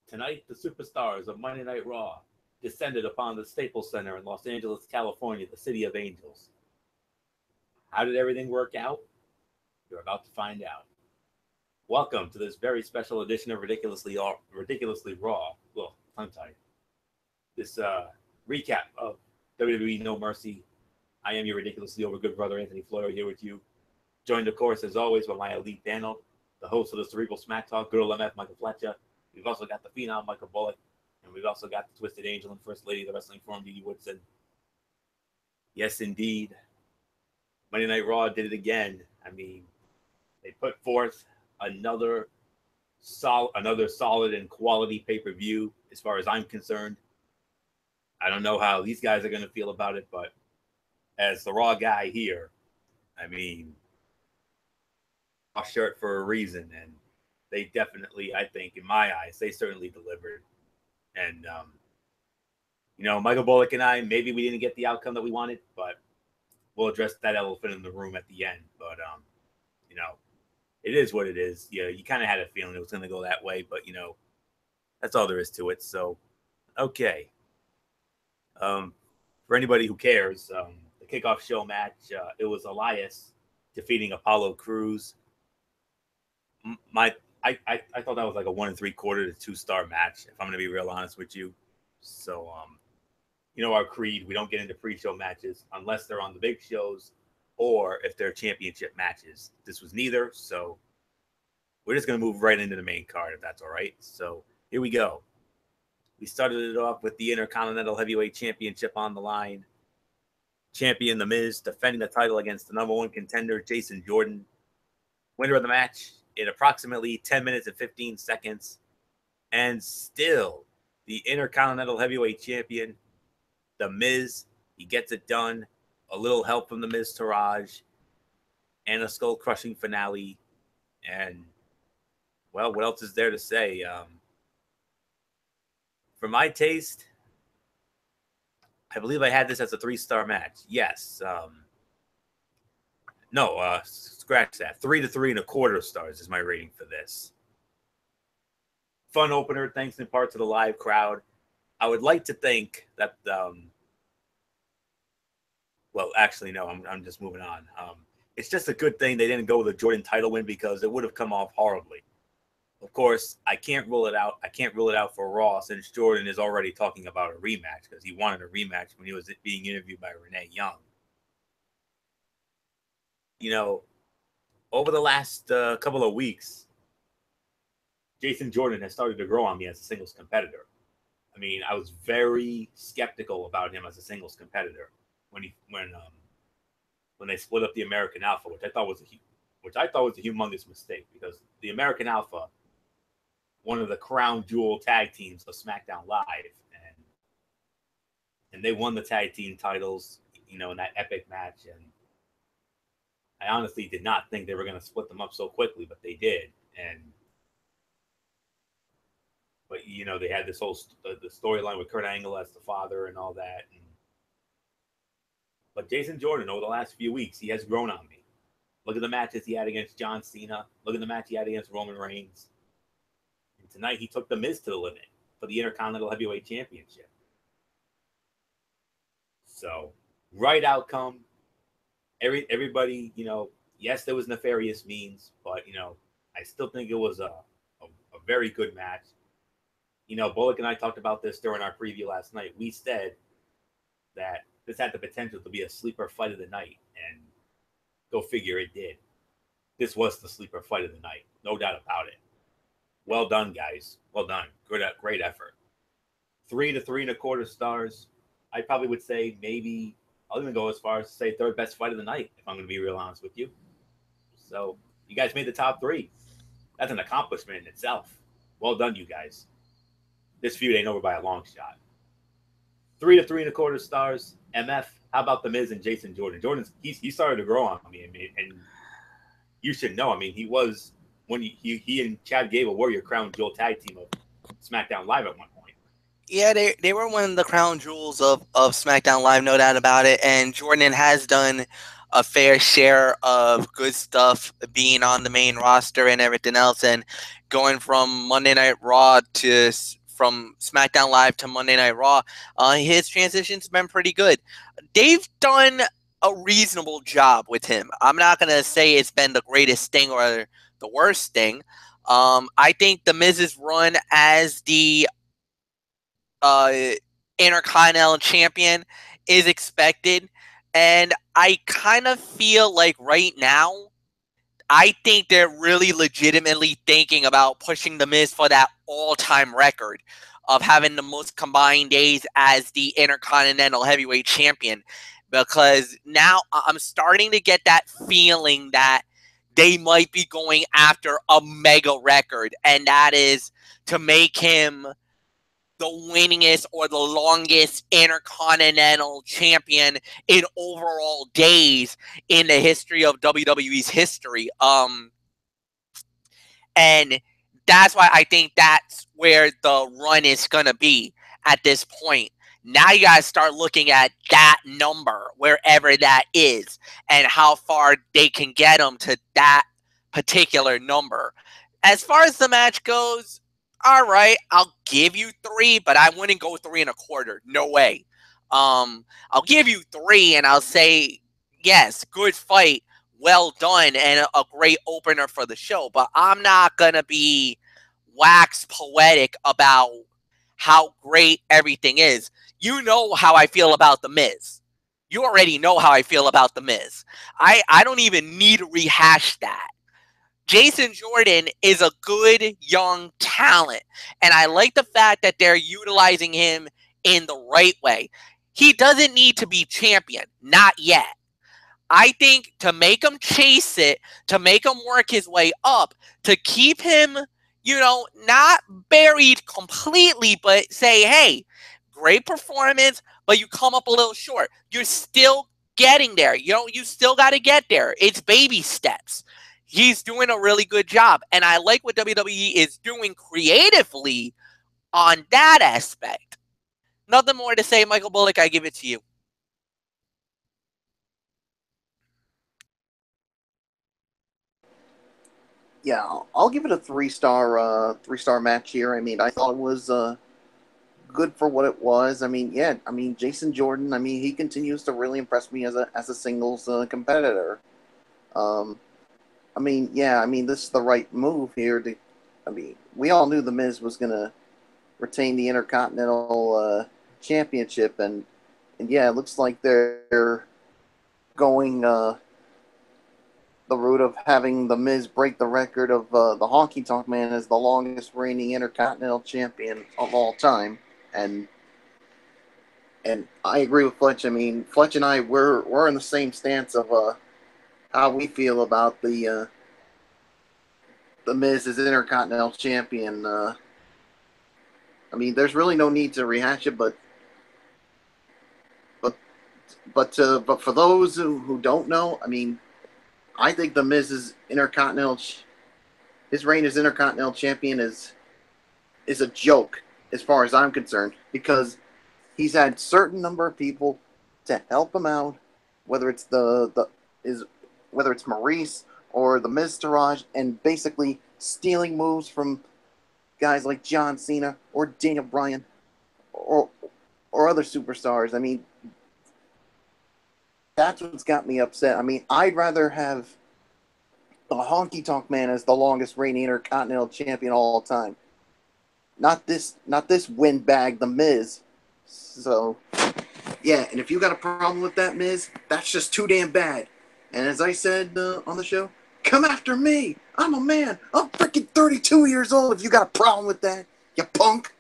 Tonight, the superstars of Monday Night Raw descended upon the Staples Center in Los Angeles, California, the city of angels. How did everything work out? You're about to find out. Welcome to this very special edition of Ridiculously Raw. Well, tongue tied. This recap of WWE No Mercy. I am your ridiculously over good brother Anthony Floyer here with you. Joined, of course, as always, by my elite panel, the host of the Cerebral Smack Talk, good old MF, Michael Fletcher. We've also got the Phenom, Michael Bullock, and we've also got the Twisted Angel and First Lady of the Wrestling Forum, Dee Woodson. Yes, indeed. Monday Night Raw did it again. I mean, they put forth another solid and quality pay-per-view as far as I'm concerned. I don't know how these guys are going to feel about it, but as the Raw guy here, I mean, a shirt for a reason, and they definitely, I think, in my eyes, they certainly delivered. And, Michael Bullock and I, maybe we didn't get the outcome that we wanted, but we'll address that elephant in the room at the end. But, it is what it is. Yeah, you kind of had a feeling it was going to go that way, but, that's all there is to it. So, okay. For anybody who cares, the kickoff show match, it was Elias defeating Apollo Crews. I thought that was like a 1 3/4 to 2-star match, if I'm going to be real honest with you. So, our creed, we don't get into pre-show matches unless they're on the big shows or if they're championship matches. This was neither, so we're just going to move right into the main card, if that's all right. So here we go. We started it off with the Intercontinental Heavyweight Championship on the line. Champion The Miz defending the title against the number one contender, Jason Jordan. Winner of the match in approximately 10 minutes and 15 seconds. And still, the Intercontinental Heavyweight Champion, The Miz, he gets it done. A little help from The Miz Taraj. And a skull-crushing finale. And, well, what else is there to say? For my taste, I believe I had this as a 3-star match. Yes. Scratch that. 3 to 3 1/4 stars is my rating for this. Fun opener, thanks in part to the live crowd. I would like to think that, well, actually, no, I'm just moving on. It's just a good thing they didn't go with a Jordan title win because it would have come off horribly. Of course, I can't rule it out. I can't rule it out for Raw since Jordan is already talking about a rematch because he wanted a rematch when he was being interviewed by Renee Young. Over the last couple of weeks, Jason Jordan has started to grow on me as a singles competitor. I mean, I was very skeptical about him as a singles competitor when they split up the American Alpha, which I thought was a humongous mistake because the American Alpha, one of the crown jewel tag teams of SmackDown Live, and they won the tag team titles, in that epic match. And I honestly did not think they were going to split them up so quickly, but they did. But they had this whole the storyline with Kurt Angle as the father and all that. But Jason Jordan, over the last few weeks, he has grown on me. Look at the matches he had against John Cena. Look at the match he had against Roman Reigns. And tonight he took The Miz to the limit for the Intercontinental Heavyweight Championship. So, right outcome. Everybody, yes, there was nefarious means, but, I still think it was a very good match. Bullock and I talked about this during our preview last night. We said that this had the potential to be a sleeper fight of the night, and go figure it did. This was the sleeper fight of the night, no doubt about it. Well done, guys. Well done. Great effort. 3 to 3 1/4 stars. I probably would say maybe I'll even go as far as to say third best fight of the night, if I'm going to be real honest with you. So you guys made the top 3. That's an accomplishment in itself. Well done, you guys. This feud ain't over by a long shot. 3 to 3 1/4 stars. MF, how about The Miz and Jason Jordan? He started to grow on me, and you should know. I mean, he was when he and Chad Gable were your crown jewel tag team of SmackDown Live at one point. Yeah, they were one of the crown jewels of SmackDown Live, no doubt about it. And Jordan has done a fair share of good stuff being on the main roster and everything else. And going from Monday Night Raw to from SmackDown Live to Monday Night Raw, his transition's been pretty good. They've done a reasonable job with him. I'm not going to say it's been the greatest thing or the worst thing. I think the Miz's run as the Intercontinental Champion is expected, and I kind of feel like right now, I think they're really legitimately thinking about pushing the Miz for that all-time record of having the most combined days as the Intercontinental Heavyweight Champion, because now I'm starting to get that feeling that they might be going after a mega record, and that is to make him the winningest or the longest Intercontinental Champion in overall days in the history of WWE's history. And that's why I think that's where the run is going to be at this point. Now you guys start looking at that number, wherever that is, and how far they can get them to that particular number. As far as the match goes, all right, I'll give you 3, but I wouldn't go 3.25. No way. I'll give you 3, and I'll say, yes, good fight, well done, and a great opener for the show. But I'm not going to be wax poetic about how great everything is. You know how I feel about The Miz. You already know how I feel about The Miz. I don't even need to rehash that. Jason Jordan is a good young talent, and I like the fact that they're utilizing him in the right way. He doesn't need to be champion, not yet. I think to make him chase it, to make him work his way up, to keep him, not buried completely, but say, hey, great performance, but you come up a little short. You're still getting there. You still got to get there. It's baby steps. He's doing a really good job. And I like what WWE is doing creatively on that aspect. Nothing more to say, Michael Bullock. I give it to you. Yeah, I'll give it a three-star match here. I mean, I thought it was good for what it was. I mean, yeah, I mean Jason Jordan. I mean, he continues to really impress me as a singles competitor. Um, I mean, yeah, I mean this is the right move here. I mean, we all knew the Miz was gonna retain the Intercontinental Championship, and yeah, it looks like they're going the route of having the Miz break the record of the Honky Tonk Man as the longest reigning Intercontinental Champion of all time, and I agree with Fletch. I mean, Fletch and I we're in the same stance of how we feel about the Miz as Intercontinental Champion. I mean, there's really no need to rehash it, but but for those who don't know, I mean, I think the Miz's Intercontinental his reign as Intercontinental Champion is a joke as far as I'm concerned, because he's had certain number of people to help him out, whether it's whether it's Maurice or the Miz Taraj, and basically stealing moves from guys like John Cena or Daniel Bryan or other superstars. I mean, that's what's got me upset. I mean, I'd rather have the Honky Tonk Man as the longest reigning Intercontinental Champion of all time. Not this windbag, the Miz. So, yeah, and if you got a problem with that, Miz, that's just too damn bad. And as I said on the show, come after me. I'm a man. I'm freaking 32 years old. If you got a problem with that, you punk.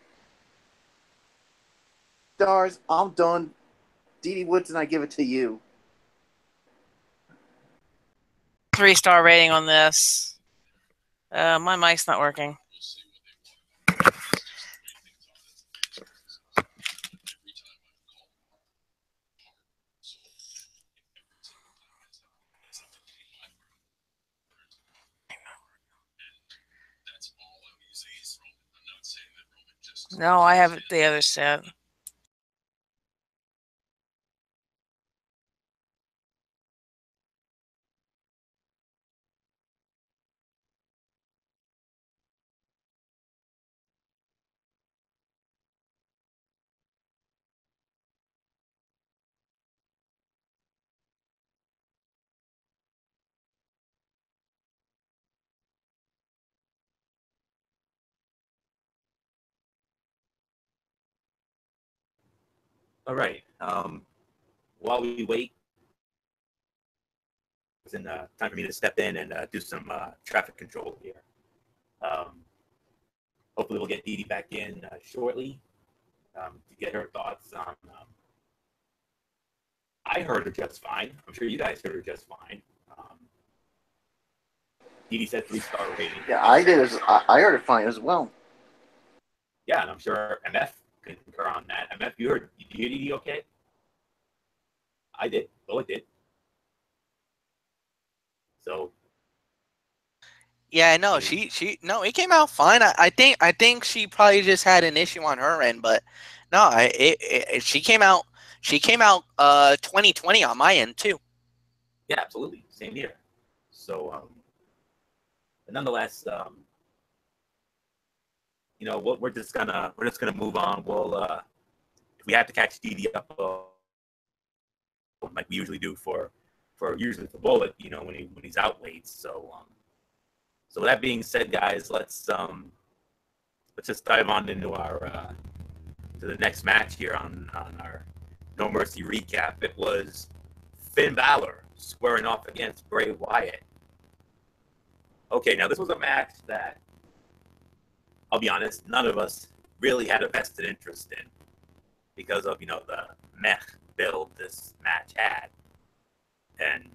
Stars, I'm done. Dee Woodson, I give it to you. 3-star rating on this. My mic's not working. No, I have the other set. All right. While we wait, it's time for me to step in and do some traffic control here. Hopefully, we'll get Dee Dee back in shortly to get her thoughts on. I heard her just fine. I'm sure you guys heard her just fine. Dee Dee said 3-star rating. Yeah, I did. I heard it fine as well. Yeah, and I'm sure MF can concur on that. MF, you hear Dee Dee okay? I did. Well, it did. So. Yeah, no, she no, it came out fine. I think she probably just had an issue on her end, but no, she came out 2020 on my end too. Yeah, absolutely, same here. So, but nonetheless, we're just gonna move on. We'll if we have to catch Dee Dee up, like we usually do for usually for Bullet, when he's out late. So so with that being said, guys, let's just dive on into our to the next match here on our No Mercy recap. It was Finn Balor squaring off against Bray Wyatt. Okay, now this was a match that, I'll be honest, none of us really had a vested interest in because of, the meh build this match had. And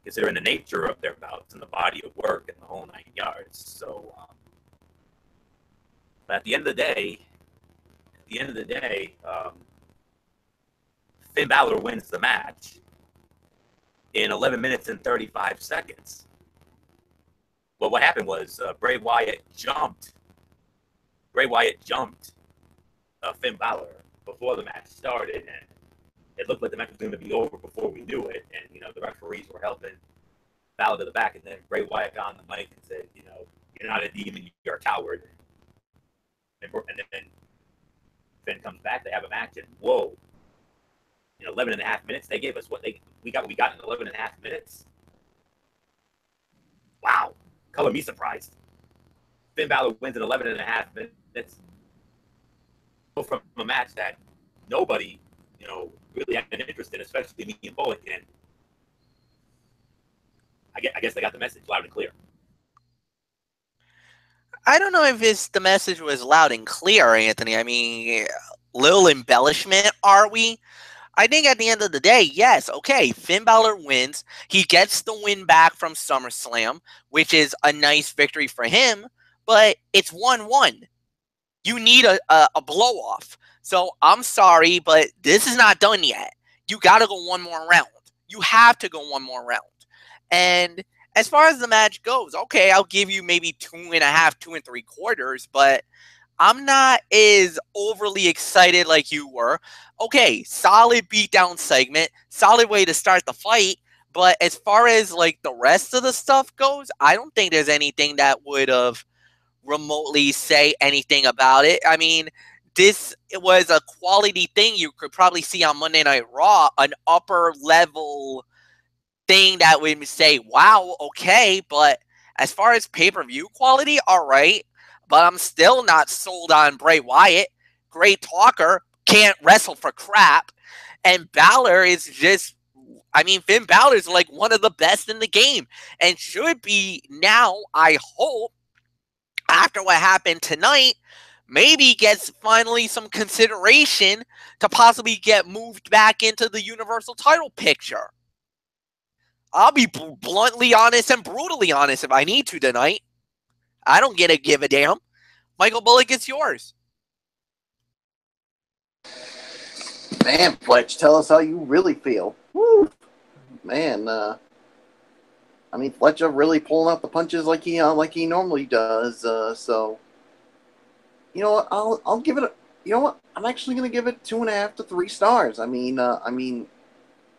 considering the nature of their bouts and the body of work and the whole 9 yards. So, but at the end of the day, Finn Balor wins the match in 11 minutes and 35 seconds. Well, what happened was Bray Wyatt jumped Finn Balor before the match started, and it looked like the match was going to be over before we knew it. And the referees were helping Balor to the back, and then Bray Wyatt got on the mic and said, "You're not a demon, you're a coward." And then Finn comes back. They have a match, and whoa, in 11 and a half minutes, they gave us what we got in 11 and a half minutes. Wow, color me surprised. Finn Balor wins in 11 and a half minutes from a match that nobody, really had an interest in, especially me and Bullock. And I guess they got the message loud and clear. I don't know if the message was loud and clear, Anthony. I mean, little embellishment, are we? I think at the end of the day, yes, okay, Finn Balor wins. He gets the win back from SummerSlam, which is a nice victory for him, but it's 1-1. You need a blow-off. So I'm sorry, but this is not done yet. You got to go one more round. You have to go one more round. And as far as the match goes, okay, I'll give you maybe 2.5, 2.75, but I'm not as overly excited like you were. Okay, solid beatdown segment, solid way to start the fight, but as far as like the rest of the stuff goes, I don't think there's anything that would have remotely say anything about it. I mean, it was a quality thing you could probably see on Monday Night Raw, an upper level thing that would say, wow, okay, but as far as pay-per-view quality, all right, but I'm still not sold on Bray Wyatt. Great talker, can't wrestle for crap, and Balor is just, I mean, Finn Balor is like one of the best in the game and should be now, I hope, after what happened tonight, maybe gets finally some consideration to possibly get moved back into the Universal title picture. I'll be bluntly honest and brutally honest if I need to tonight. I don't give a damn. Michael Bullock, it's yours. Man, Fletch, tell us how you really feel. Woo! Man, I mean, Fletcher really pulling out the punches like he normally does. So, you know what? I'll give it a. You know what? I'm actually gonna give it 2.5 to 3 stars. I mean,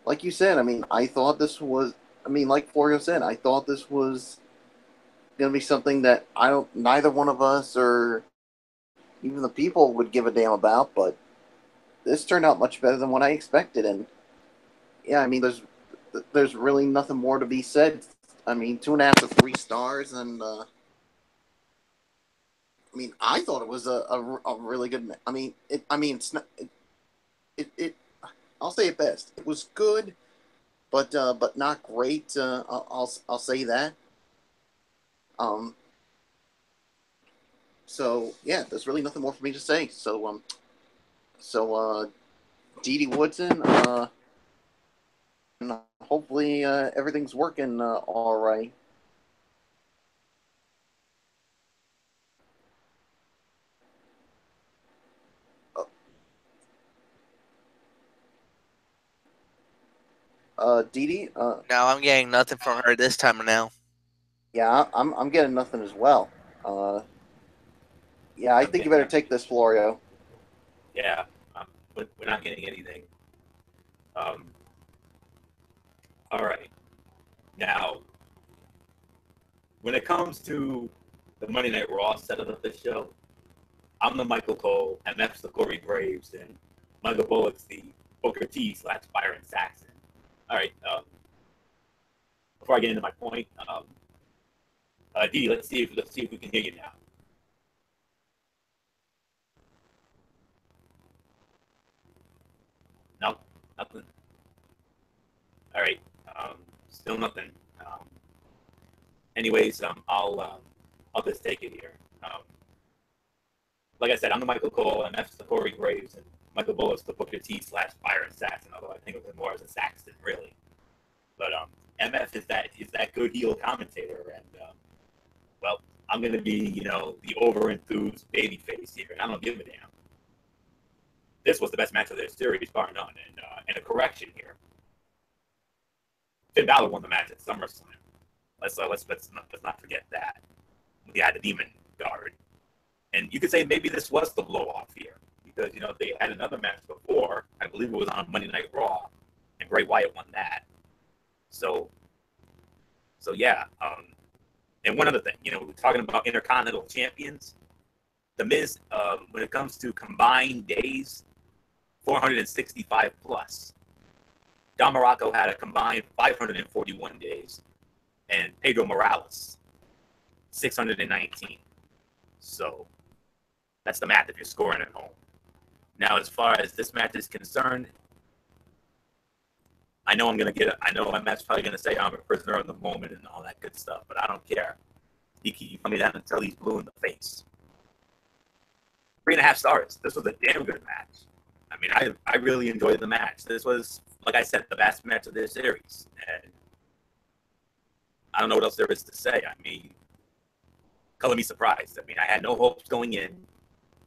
like you said, I mean, I thought this was. I mean, like Florio said, I thought this was gonna be something that neither one of us or even the people would give a damn about. But this turned out much better than what I expected, and yeah, I mean, there's really nothing more to be said. I mean, 2.5 to 3 stars, and I mean, I thought it was a really good. I mean, it's I'll say it best. It was good, but not great. I'll say that. Um, so yeah, there's really nothing more for me to say. So Dee Dee Woodson, and hopefully everything's working all right. Dee Dee, No, I'm getting nothing from her this time now. yeah, I'm getting nothing as well. Yeah, I think you better take this, Florio. Yeah, we're not getting anything. Um, all right. Now, when it comes to the Monday Night Raw setup of this show, I'm the Michael Cole, MF's the Corey Graves, and Michael Bullock's the Booker T / Byron Saxton. All right. Before I get into my point, Dee, let's see if we can hear you now. No, nothing. All right. Still nothing. Anyways, I'll just take it here. Like I said, I'm the Michael Cole, and that's the Corey Graves, and Michael Bullock's the Booker T / Byron Saxton. Although I think of him more as a Saxton, really. But MF is that good heel commentator, and well, I'm gonna be the over enthused babyface here, and I don't give a damn. This was the best match of their series, bar none, and a correction here. Finn Balor won the match at SummerSlam. Let's not forget that. We had the Demon Guard, and you could say maybe this was the blow off here because they had another match before. I believe it was on Monday Night Raw, and Bray Wyatt won that. So yeah. And one other thing, we're talking about Intercontinental Champions. The Miz, when it comes to combined days, 465 plus. Don Morocco had a combined 541 days, and Pedro Morales, 619. So that's the math if you're scoring at home. Now, as far as this match is concerned, I know MF's probably going to say I'm a prisoner of the moment and all that good stuff, but I don't care. He can tell me that until he's blue in the face. 3.5 stars. This was a damn good match. I mean, I really enjoyed the match. This was, like I said, the best match of their series. And I don't know what else there is to say. I mean, color me surprised. I mean, I had no hopes going in,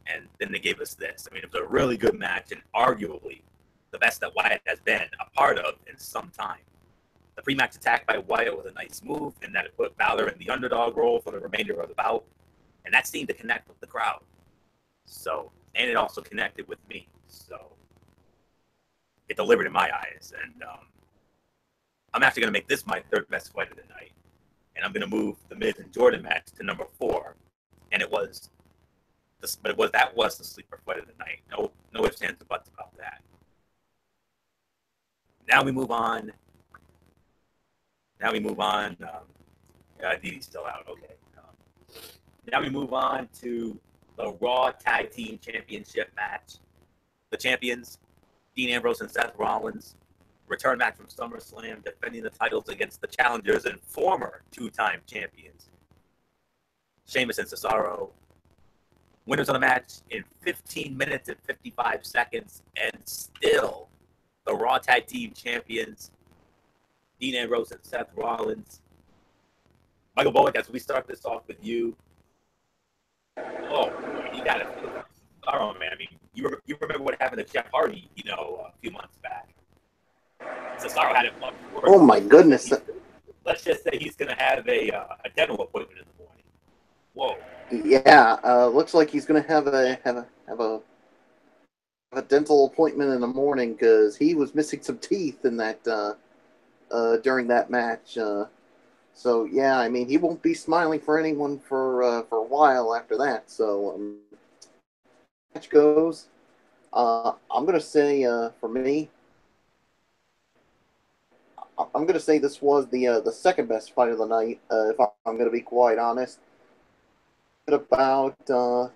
and then they gave us this. I mean, it was a really good match and arguably the best that Wyatt has been a part of in some time. The pre-match attack by Wyatt was a nice move, and that it put Balor in the underdog role for the remainder of the bout, and that seemed to connect with the crowd. So, and it also connected with me. So, it delivered in my eyes, and I'm actually going to make this my third best fight of the night, and I'm going to move the Miz and Jordan match to number 4, and that was the sleeper fight of the night. No ifs, ands, or buts about that. Now we move on. Dee Dee's still out. Okay. Now we move on to the Raw Tag Team Championship match. The champions, Dean Ambrose and Seth Rollins, return match from SummerSlam, defending the titles against the challengers and former 2-time champions, Sheamus and Cesaro. Winners of the match in 15 minutes and 55 seconds, and still the Raw Tag Team Champions, Dean Ambrose and Seth Rollins. Michael Bullock, as we start this off with you. Oh, you got it. Oh, man. I mean, you remember what happened to Jeff Hardy, a few months back. Cesaro had it much worse. Oh, my goodness. Let's just say he's going to have a dental appointment in the morning. Whoa. Yeah, looks like he's going to have a dental appointment in the morning because he was missing some teeth in that during that match. So yeah, I mean he won't be smiling for anyone for a while after that. So match goes. I'm gonna say for me, I'm gonna say this was the second best fight of the night. If I'm gonna be quite honest, about I'm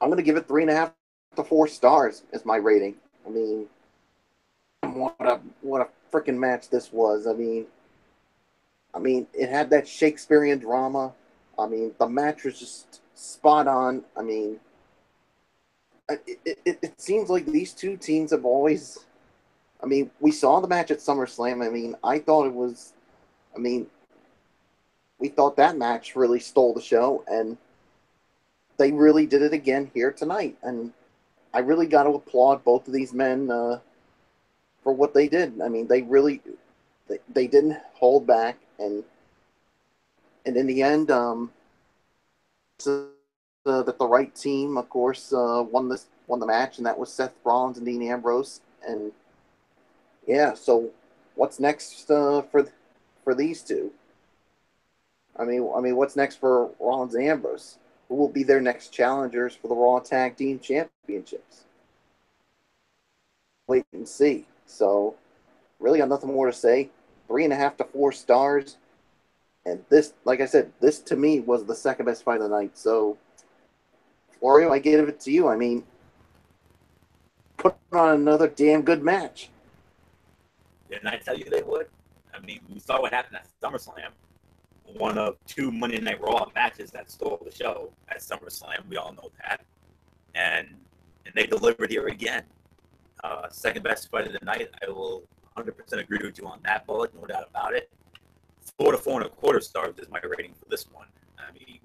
gonna give it 3.5 to 4 stars is my rating. I mean, what a freaking match this was. I mean, it had that Shakespearean drama. I mean, the match was just spot on. I mean, it seems like these two teams have always. I mean, we saw the match at SummerSlam. I mean, I thought it was. I mean, we thought that match really stole the show, and they really did it again here tonight. And I really got to applaud both of these men for what they did. I mean, they really they didn't hold back, and in the end, so that the right team, of course, won the match, and that was Seth Rollins and Dean Ambrose. And yeah, so what's next for these two? I mean, what's next for Rollins and Ambrose? Who will be their next challengers for the Raw Tag Team Championships? Wait and see. So, really, got nothing more to say. 3.5 to 4 stars. And this, like I said, this to me was the second best fight of the night. So, Florio, I give it to you. I mean, put on another damn good match. Didn't I tell you they would? I mean, we saw what happened at SummerSlam. One of 2 Monday Night Raw matches that stole the show at SummerSlam. We all know that. And they delivered here again. Second best fight of the night. I will 100% agree with you on that, Bullet. No doubt about it. 4 to 4.25 stars is my rating for this one. I mean,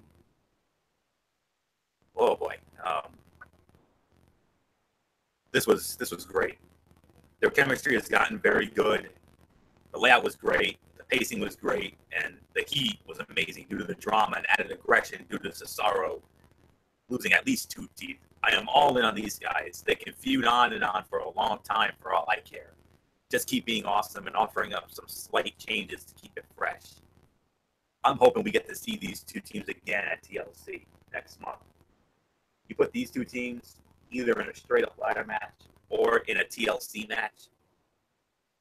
oh boy, this was great. Their chemistry has gotten very good. The layout was great. The pacing was great, and the heat was amazing due to the drama and added aggression due to Cesaro losing at least 2 teeth. I am all in on these guys. They can feud on and on for a long time for all I care. Just keep being awesome and offering up some slight changes to keep it fresh. I'm hoping we get to see these 2 teams again at TLC next month. You put these 2 teams either in a straight-up ladder match or in a TLC match,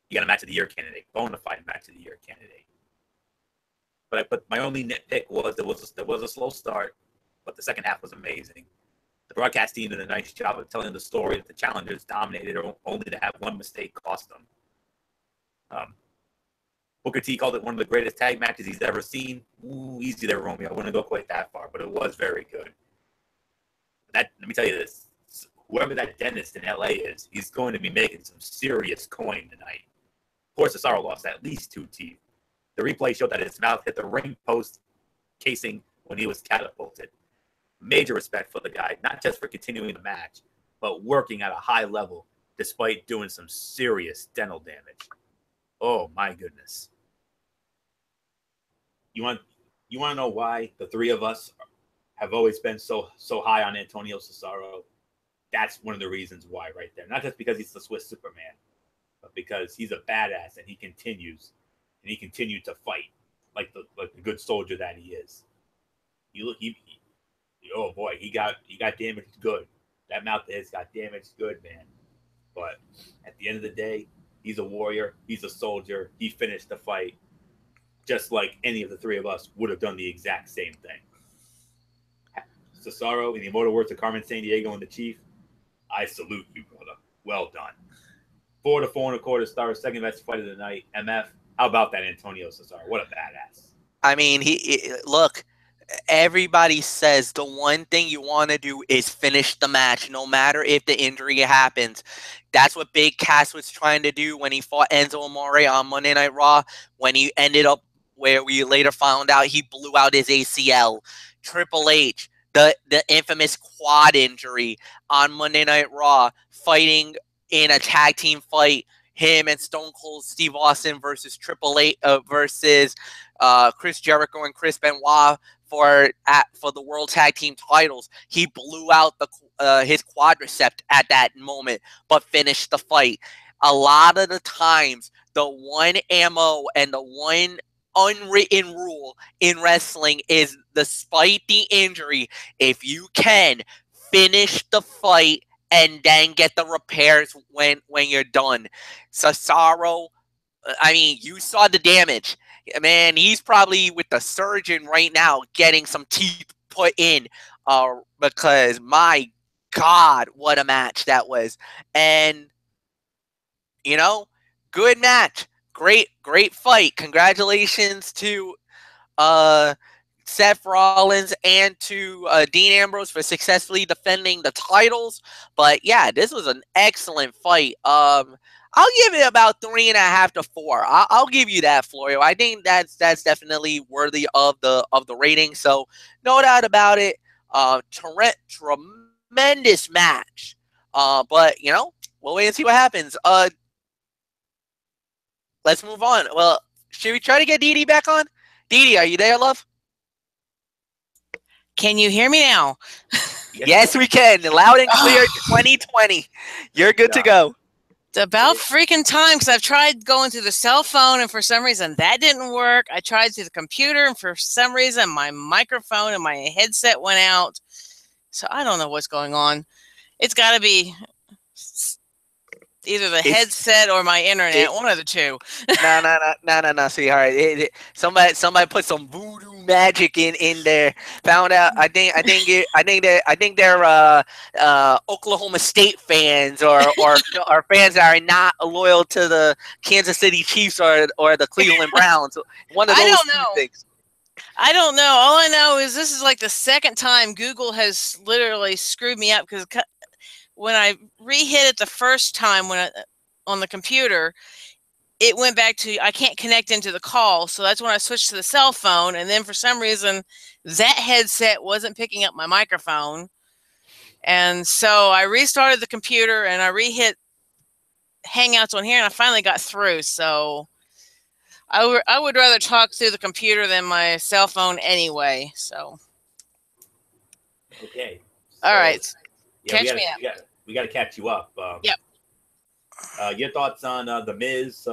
you got a match of the year candidate, bona fide match of the year candidate. But my only nitpick was there was a slow start, but the second half was amazing. The broadcast team did a nice job of telling the story that the challengers dominated only to have one mistake cost them. Booker T called it one of the greatest tag matches he's ever seen. Ooh, easy there, Romeo. I wouldn't go quite that far, but it was very good. Let me tell you this. Whoever that dentist in LA is, he's going to be making some serious coin tonight. Of course, Cesaro lost at least 2 teeth. The replay showed that his mouth hit the ring post casing when he was catapulted. Major respect for the guy, not just for continuing the match, but working at a high level despite doing some serious dental damage. Oh my goodness. You want to know why the 3 of us have always been so high on Antonio Cesaro? That's one of the reasons why right there. Not just because he's the Swiss Superman, but because he's a badass and he continued to fight like the good soldier that he is. Oh boy, he got damaged good. That mouth of his got damaged good, man. But at the end of the day, he's a warrior. He's a soldier. He finished the fight just like any of the 3 of us would have done the exact same thing. Cesaro, in the immortal words of Carmen Sandiego and the Chief, I salute you, brother. Well done. 4 to 4.25 stars, second best fight of the night. MF, how about that Antonio Cesaro? What a badass. I mean, look, everybody says the one thing you want to do is finish the match, no matter if the injury happens. That's what Big Cass was trying to do when he fought Enzo Amore on Monday Night Raw, when he ended up where we later found out he blew out his ACL. Triple H, the infamous quad injury on Monday Night Raw, fighting in a tag team fight, him and Stone Cold Steve Austin versus Triple H versus Chris Jericho and Chris Benoit for the World Tag Team titles. He blew out his quadriceps at that moment, but finished the fight. A lot of the times, the one MO and the one unwritten rule in wrestling is, despite the injury, if you can, finish the fight and then get the repairs when you're done. Cesaro, I mean, you saw the damage. Man, he's probably with the surgeon right now getting some teeth put in because, my God, what a match that was. And, good match. Great fight. Congratulations to Seth Rollins and to Dean Ambrose for successfully defending the titles. But yeah, this was an excellent fight. I'll give it about 3.5 to 4. I'll give you that, Florio. I think that's definitely worthy of the rating. So no doubt about it. Tremendous match. But we'll wait and see what happens. Let's move on. Well, should we try to get Dee Dee back on? Dee Dee, are you there, love? Can you hear me now? Yes, we can. Loud and clear. 2020. You're good to go. It's about freaking time, because I've tried going through the cell phone, and for some reason that didn't work. I tried through the computer, and for some reason my microphone and my headset went out. So I don't know what's going on. It's got to be either the headset or my internet, one of the two. No, sweetheart. Somebody put some voodoo magic in there. Found out. I think they're Oklahoma State fans or fans that are not loyal to the Kansas City Chiefs or the Cleveland Browns. One of those two things. I don't know. All I know is this is like the second time Google has literally screwed me up, because when I re-hit it the first time on the computer, it went back to I can't connect into the call. So that's when I switched to the cell phone. And then for some reason, that headset wasn't picking up my microphone. And so I restarted the computer and I re-hit Hangouts on here, and I finally got through. So I would rather talk through the computer than my cell phone anyway. So. Okay. All right. Yeah, we got to catch you up. Yep. Your thoughts on The Miz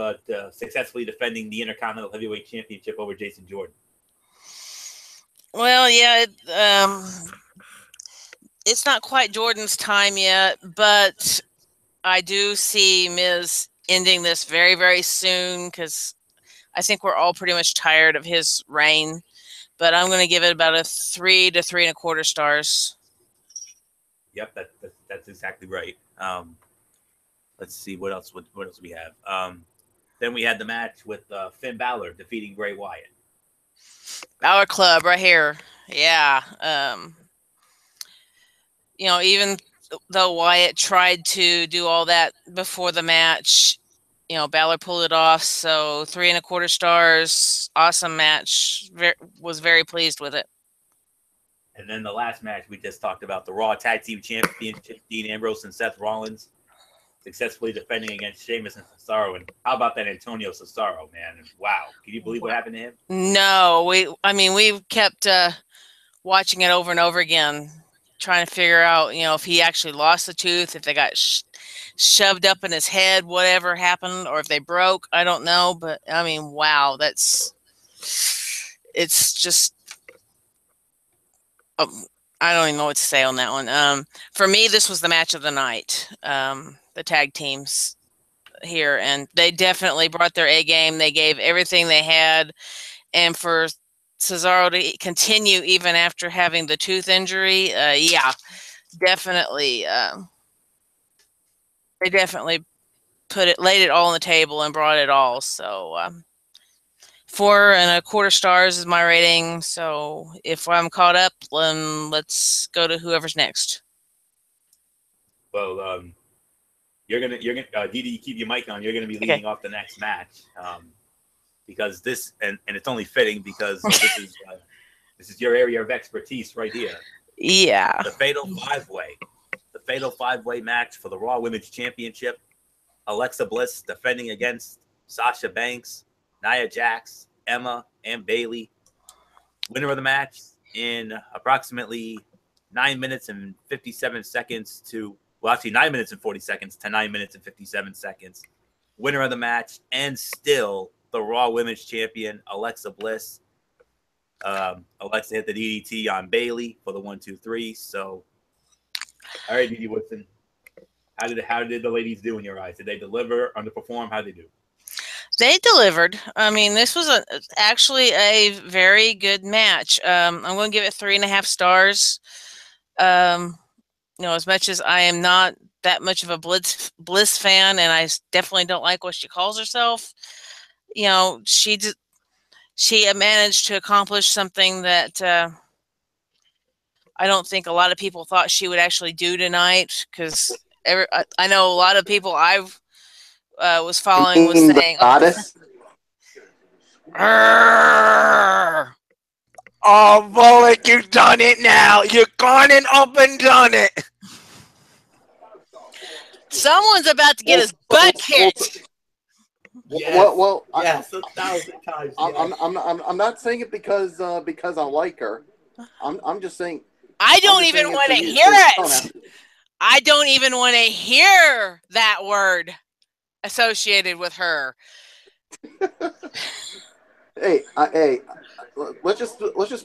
successfully defending the Intercontinental Heavyweight Championship over Jason Jordan? Well, yeah, it's not quite Jordan's time yet, but I do see Miz ending this very, very soon, because I think we're all pretty much tired of his reign. But I'm going to give it about a 3 to 3.25 stars. Yep, that's exactly right. Let's see what else we have. Then we had the match with Finn Balor defeating Bray Wyatt. Our club right here. Yeah. Even though Wyatt tried to do all that before the match, Balor pulled it off. So 3.25 stars. Awesome match. Was very pleased with it. And then the last match we just talked about, the Raw Tag Team Championship, Dean Ambrose and Seth Rollins successfully defending against Sheamus and Cesaro. And how about that Antonio Cesaro, man? Wow. Can you believe what happened to him? No, we kept watching it over and over again, trying to figure out, if he actually lost the tooth, if they got shoved up in his head, whatever happened, or if they broke. I don't know. But, wow, it's just, I don't even know what to say on that one. For me, this was the match of the night. The tag teams here, and they definitely brought their A game. They gave everything they had, and for Cesaro to continue even after having the tooth injury, yeah, definitely. They definitely laid it all on the table and brought it all. So 4.25 stars is my rating. So if I'm caught up, let's go to whoever's next. Well, you're gonna Dee Dee, keep your mic on. You're gonna be leading off the next match, because this and it's only fitting because this is your area of expertise right here. Yeah. The Fatal 5-Way match for the Raw Women's Championship. Alexa Bliss defending against Sasha Banks, Nia Jax, Emma, and Bayley. Winner of the match in approximately 9 minutes and 57 seconds to, well, actually 9 minutes and 40 seconds to 9 minutes and 57 seconds. Winner of the match, and still the Raw Women's Champion, Alexa Bliss. Alexa hit the DDT on Bayley for the 1-2-3. So, all right, Dee Woodson, how did the ladies do in your eyes? Did they deliver, underperform? How did they do? They delivered. This was actually a very good match. I'm going to give it 3.5 stars. as much as I am not that much of a Bliss fan, and I definitely don't like what she calls herself, she managed to accomplish something that I don't think a lot of people thought she would actually do tonight. Because I know a lot of people I've was You following was mean the saying, goddess? Arrgh! Oh, Bullock, you've done it now. You've gone and up and done it. someone's about to get his butt kicked. Yes, Well, yes, 1,000 times. Yes. I'm not saying it because I like her. I'm just saying. I I'm don't just even saying it want for to you. hear So you don't have it. to. I don't even want to hear that word associated with her. Hey, let's just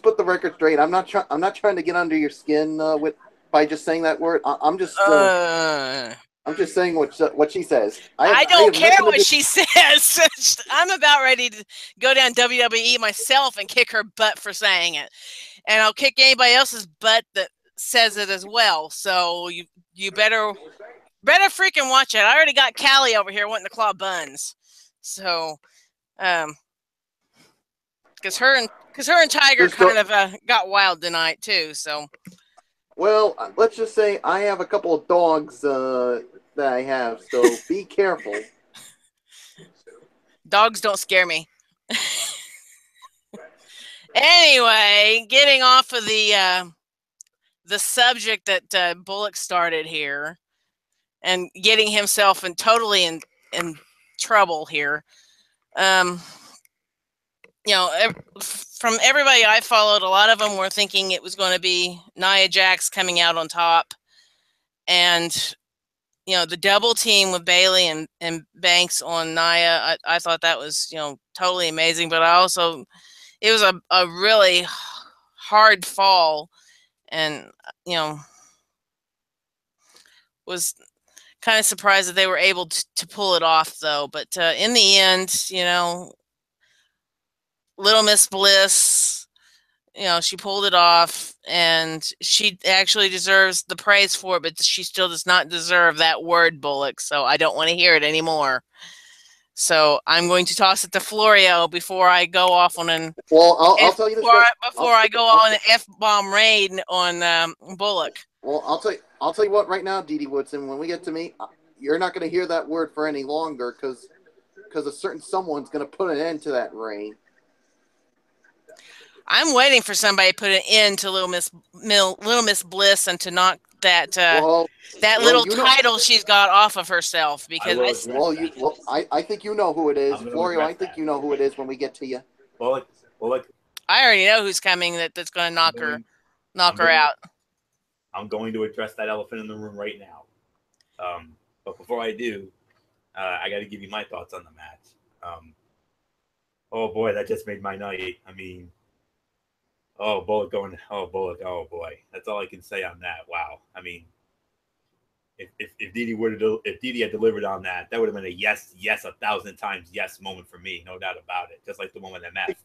put the record straight. I'm not trying to get under your skin with by just saying that word. I'm just saying what she says. I I don't have care nothing to what do. she says. I'm about ready to go down WWE myself and kick her butt for saying it. And I'll kick anybody else's butt that says it as well. So you better freaking watch it. I already got Callie over here wanting to claw buns. So because her and Tiger Just go, kind of got wild tonight too. So well, let's just say I have a couple of dogs that I have, so be careful. dogs don't scare me. Anyway, getting off of the subject that Bullock started here, and getting himself totally in trouble here. Um, from everybody I followed, a lot of them were thinking it was going to be Nia Jax coming out on top, and the double team with Bailey and Banks on Nia. I thought that was totally amazing, but it was a really hard fall, and was kind of surprised that they were able to pull it off, though. But in the end, Little Miss Bliss, she pulled it off, and she actually deserves the praise for it, but she still does not deserve that word, Bullock. So I don't want to hear it anymore. So I'm going to toss it to Florio before I go off on an Well, I'll tell you this right. before I go on an F-bomb raid on Bullock. Well, I'll tell you what right now, Dee Woodson. When we get to me, you're not going to hear that word for any longer because a certain someone's going to put an end to that reign. I'm waiting for somebody to put an end to Little Miss Bliss and to knock that little title she's got off of herself, because I think you know who it is, Florio. I think that. you know who it is when we get to you. Bullock, I already know who's coming that's going to knock her out. I'm going to address that elephant in the room right now. But before I do, I got to give you my thoughts on the match. Oh boy, that just made my night. I mean, Bullock, oh boy, that's all I can say on that. Wow. I mean, if Didi had delivered on that, that would have been a yes 1,000 times yes moment for me, no doubt about it. Just like the one with MF.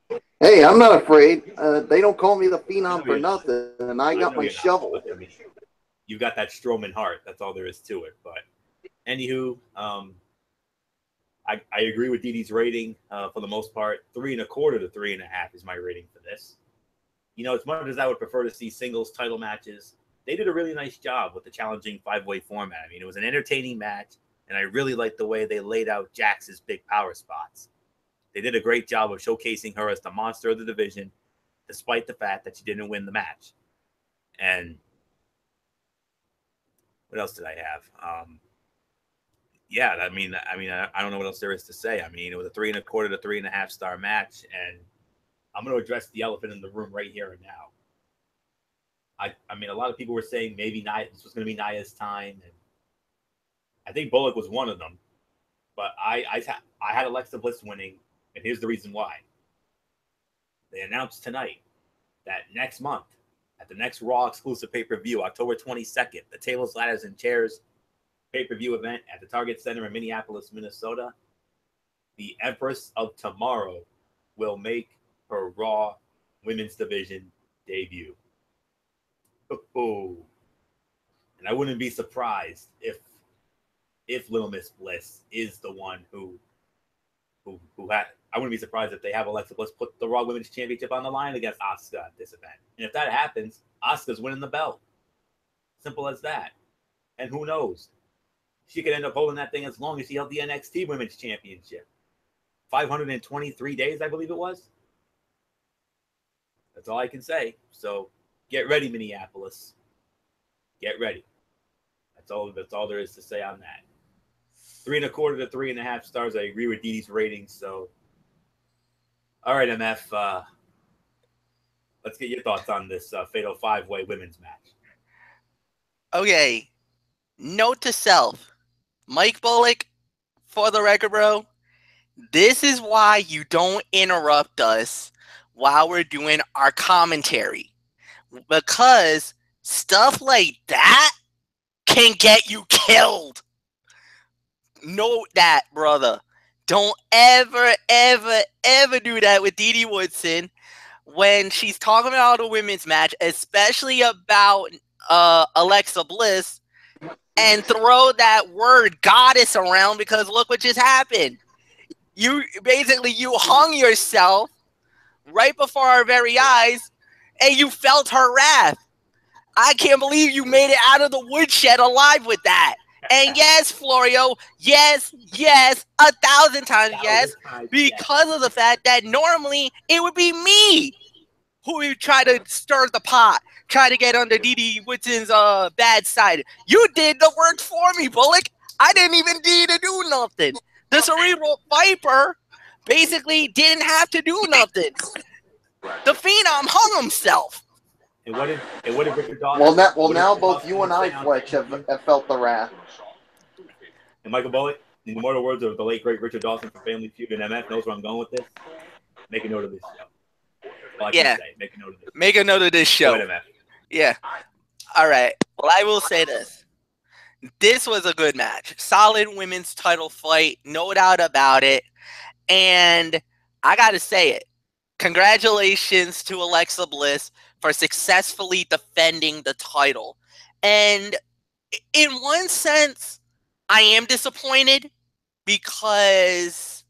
But hey, I'm not afraid. They don't call me the Phenom for nothing, and I got my shovel. Not, but, I mean, you got that Strowman heart. That's all there is to it. But anywho, I agree with Didi's rating for the most part. 3.25 to 3.5 is my rating for this. As much as I would prefer to see singles title matches, they did a really nice job with the challenging 5-way format. I mean, it was an entertaining match, and I really liked the way they laid out Jax's big power spots. They did a great job of showcasing her as the monster of the division, despite the fact that she didn't win the match. And what else did I have? Yeah, I mean, I don't know what else there is to say. I mean, it was a 3.25 to 3.5 star match, and I'm going to address the elephant in the room right here and now. I mean, a lot of people were saying maybe this was going to be Nia's time, and I think Bullock was one of them. But I had Alexa Bliss winning, and here's the reason why. They announced tonight that next month, at the next Raw exclusive pay-per-view, October 22nd, the Tables, Ladders, and Chairs pay-per-view event at the Target Center in Minneapolis, Minnesota, the Empress of Tomorrow will make her Raw Women's Division debut. Oh, And I wouldn't be surprised if Little Miss Bliss is the one who had. I wouldn't be surprised if they have Alexa Bliss put the Raw Women's Championship on the line against Asuka at this event. And if that happens, Asuka's winning the belt. Simple as that. And who knows? She could end up holding that thing as long as she held the NXT Women's Championship. 523 days, I believe it was. That's all I can say. So get ready, Minneapolis. Get ready. That's all there is to say on that. 3.25 to 3.5 stars. I agree with Didi's ratings. So, all right, MF. Let's get your thoughts on this Fatal 5-Way women's match. Okay. Note to self. Mike Bullock, for the record, bro, this is why you don't interrupt us while we're doing our commentary. Because stuff like that can get you killed. Note that, brother. Don't ever, ever, ever do that with Didi Woodson when she's talking about a women's match, especially about Alexa Bliss, and throw that word goddess around, because look what just happened. You hung yourself right before our very eyes, and you felt her wrath. I can't believe you made it out of the woodshed alive with that. And yes, Florio, yes, 1,000 times yes, because of the fact that normally it would be me who would try to stir the pot, try to get under Didi Woodson's bad side. You did the work for me, Bullock. I didn't even need to do nothing. The Cerebral Viper basically didn't have to do nothing. The Phenom hung himself. And what did Richard Dawson? Now both you and I, Fletch, have felt the wrath. And Michael Bullock, in the immortal words of the late great Richard Dawson from Family Feud and MF, knows where I'm going with this. Make a note of this show. All I can say. Make a note of this. Make a note of this show. Go ahead, MF. Yeah. All right. Well, I will say this. This was a good match. Solid women's title fight. No doubt about it. And I got to say it. Congratulations to Alexa Bliss for successfully defending the title. And in one sense, I am disappointed because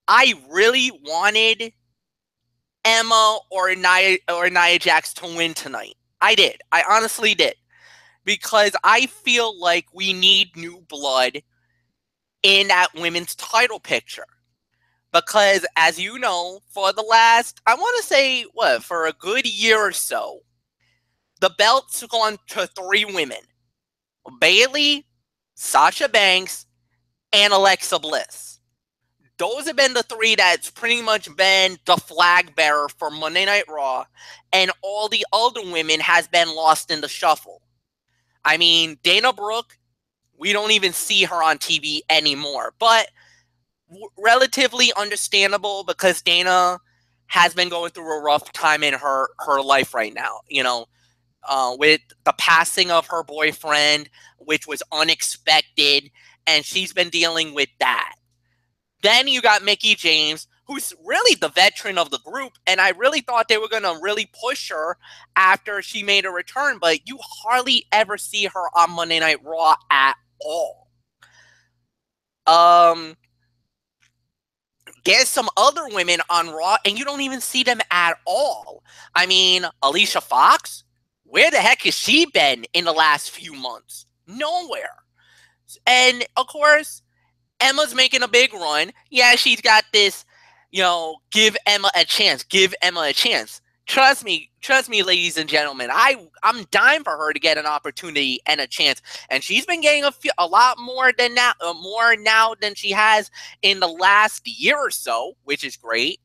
I really wanted Emma or Nia Jax to win tonight. I did. I honestly did. Because I feel like we need new blood in that women's title picture. Because, as you know, for the last, I want to say, for a good year or so, the belt's gone to 3 women. Bayley, Sasha Banks, and Alexa Bliss. Those have been the 3 that's pretty much been the flag bearer for Monday Night Raw, and all the other women has been lost in the shuffle. I mean, Dana Brooke, we don't even see her on TV anymore, but relatively understandable because Dana has been going through a rough time in her life right now, you know, with the passing of her boyfriend, which was unexpected, and she's been dealing with that. Then you got Mickie James, who's really the veteran of the group, and I really thought they were going to really push her after she made a return, but you hardly ever see her on Monday Night Raw at all. There's some other women on Raw, and you don't even see them at all. I mean, Alicia Fox, where the heck has she been in the last few months? Nowhere. And, of course, Emma's making a big run. Yeah, she's got this, you know, give Emma a chance. Give Emma a chance. Trust me, ladies and gentlemen. I'm dying for her to get an opportunity and a chance, and she's been getting a lot more than that, more now than she has in the last year or so, which is great.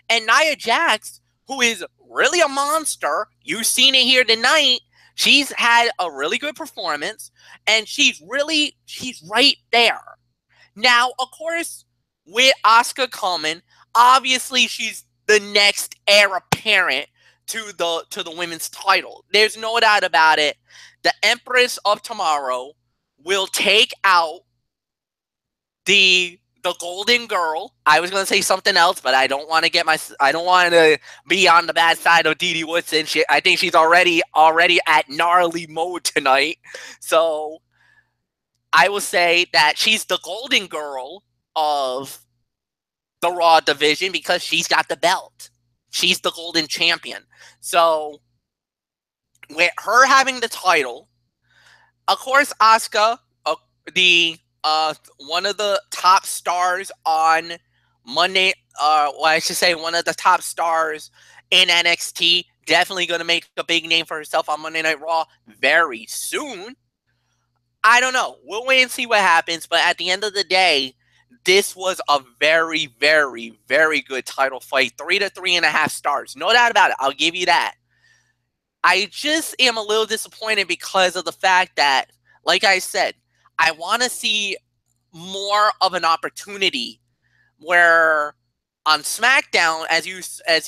And Nia Jax, who is really a monster, you've seen it here tonight. She's had a really good performance, and she's right there. Now, of course, with Asuka coming, obviously she's the next heir apparent to the women's title. There's no doubt about it. The Empress of Tomorrow will take out the the Golden Girl. I was gonna say something else, but I don't want to be on the bad side of Dee Woodson. I think she's already at gnarly mode tonight. So I will say that she's the Golden Girl of the Raw division because she's got the belt. She's the Golden Champion. So with her having the title, of course, Asuka, the one of the top stars on Monday, I should say one of the top stars in NXT, definitely going to make a big name for herself on Monday Night Raw very soon. I don't know. We'll wait and see what happens, but at the end of the day, this was a very, very, very good title fight. 3 to 3.5 stars. No doubt about it. I'll give you that. I just am a little disappointed because of the fact that, like I said, I want to see more of an opportunity where on SmackDown, as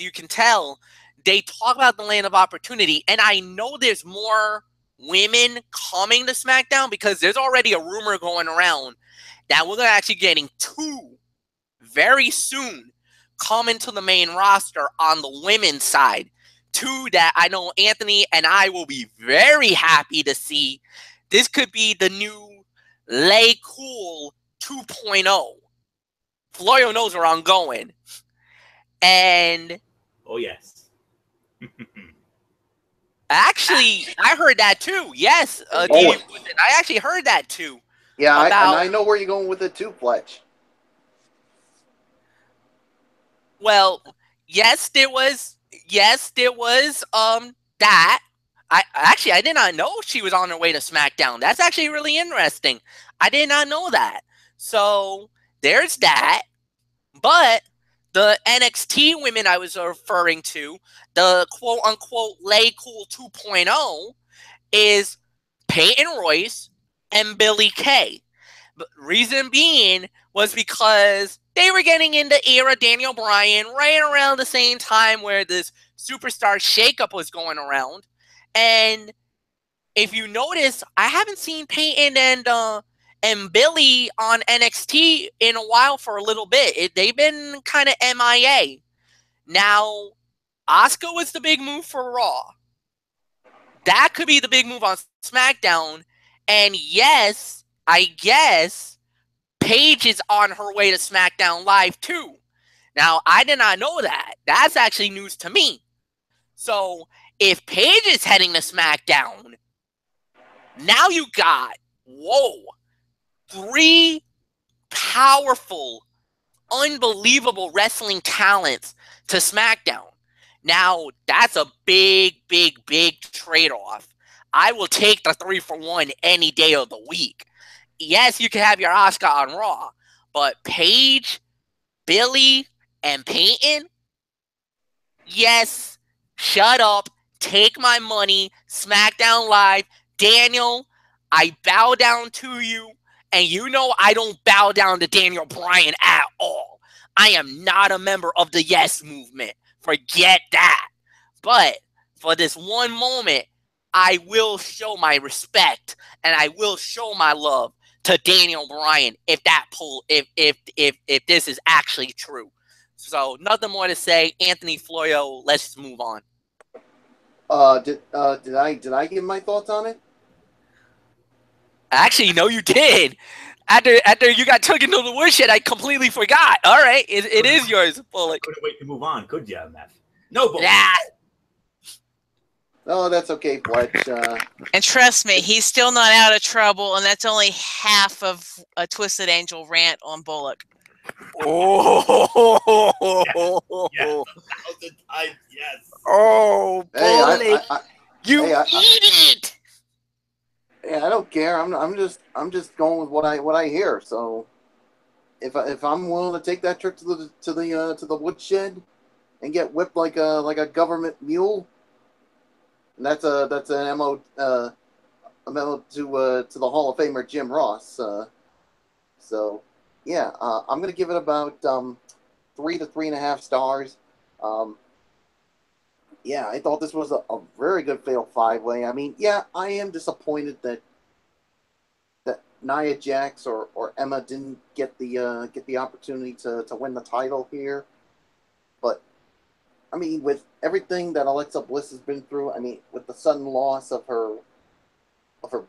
you can tell, they talk about the land of opportunity, and I know there's more women coming to SmackDown because there's already a rumor going around that we're actually getting 2 very soon coming to the main roster on the women's side. 2 that I know Anthony and I will be very happy to see. This could be the new Lay Cool 2.0. Florio knows where I'm going. And oh yes. Actually, I heard that too. Yes, I actually heard that too. Yeah, and I know where you're going with it too, Fletch. Well, yes, there was that. I did not know she was on her way to SmackDown. That's actually really interesting. I did not know that. So there's that. But the NXT women I was referring to, the quote unquote Lay Cool 2.0, is Peyton Royce and Billie Kay. But reason being was because they were getting into era Daniel Bryan right around the same time where this superstar shakeup was going around. And if you notice, I haven't seen Peyton and Billie on NXT in a while for a little bit. They've been kind of MIA. Now, Asuka was the big move for Raw. That could be the big move on SmackDown. And yes, I guess Paige is on her way to SmackDown Live too. Now, I did not know that. That's actually news to me. So, if Paige is heading to SmackDown, now you got, 3 powerful, unbelievable wrestling talents to SmackDown. Now, that's a big, big, big trade-off. I will take the 3-for-1 any day of the week. Yes, you can have your Asuka on Raw, but Paige, Billie, and Peyton? Yes, shut up, take my money, SmackDown Live. Daniel, I bow down to you, and you know I don't bow down to Daniel Bryan at all. I am not a member of the Yes Movement. Forget that. But for this one moment, I will show my respect and I will show my love to Daniel Bryan if this is actually true. So nothing more to say. Anthony Florio, let's move on. Did I give my thoughts on it? Actually, no, you did. After you got taken to the woodshed, I completely forgot. All right, it is yours, Bullock. Couldn't wait to move on, could you, Matt? No, Bullock. Yeah. No, that's okay, Fletch. And trust me, he's still not out of trouble, and that's only half of a Twisted Angel rant on Bullock. Oh, yes, 1,000 times, yes. Oh, Bullock, you idiot! Yeah, I don't care. I'm just going with what I hear. So, if I'm willing to take that trip to the woodshed and get whipped like a government mule, and that's an memo to the Hall of Famer Jim Ross. So yeah, I'm gonna give it about 3 to 3.5 stars. Yeah, I thought this was a very good Fatal 5-Way. I mean, yeah, I am disappointed that Nia Jax or Emma didn't get the opportunity to win the title here. But I mean, with everything that Alexa Bliss has been through, I mean, with the sudden loss of her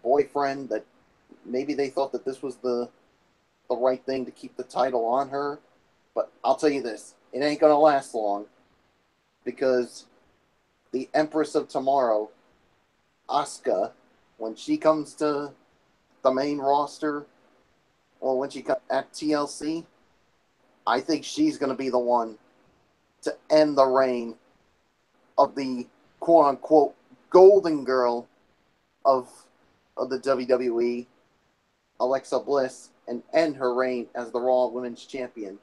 boyfriend, that maybe they thought that this was the right thing to keep the title on her. But I'll tell you this, it ain't gonna last long, because the Empress of Tomorrow, Asuka, when she comes to the main roster, or when she comes at TLC, I think she's gonna be the one to end the reign of the quote unquote golden girl of the WWE, Alexa Bliss, and end her reign as the Raw Women's Champion.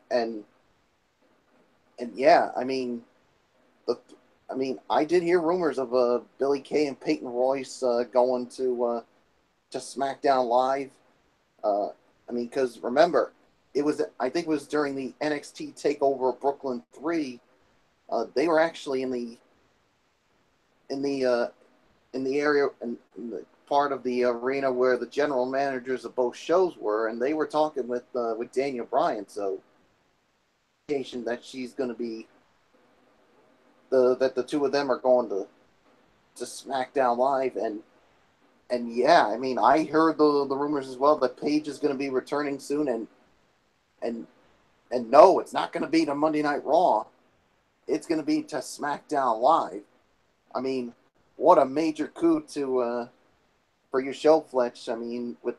And yeah, I mean, I did hear rumors of Billie Kay and Peyton Royce going to SmackDown Live. I mean, because remember, I think it was during the NXT Takeover Brooklyn 3. They were actually in the area, in the part of the arena where the general managers of both shows were, and they were talking with Daniel Bryan. So, that she's going to be that the two of them are going to SmackDown Live, and yeah, I mean, I heard the rumors as well that Paige is going to be returning soon, and no, it's not going to be to Monday Night Raw. It's going to be to SmackDown Live. I mean, what a major coup to for your show, Fletch. I mean, with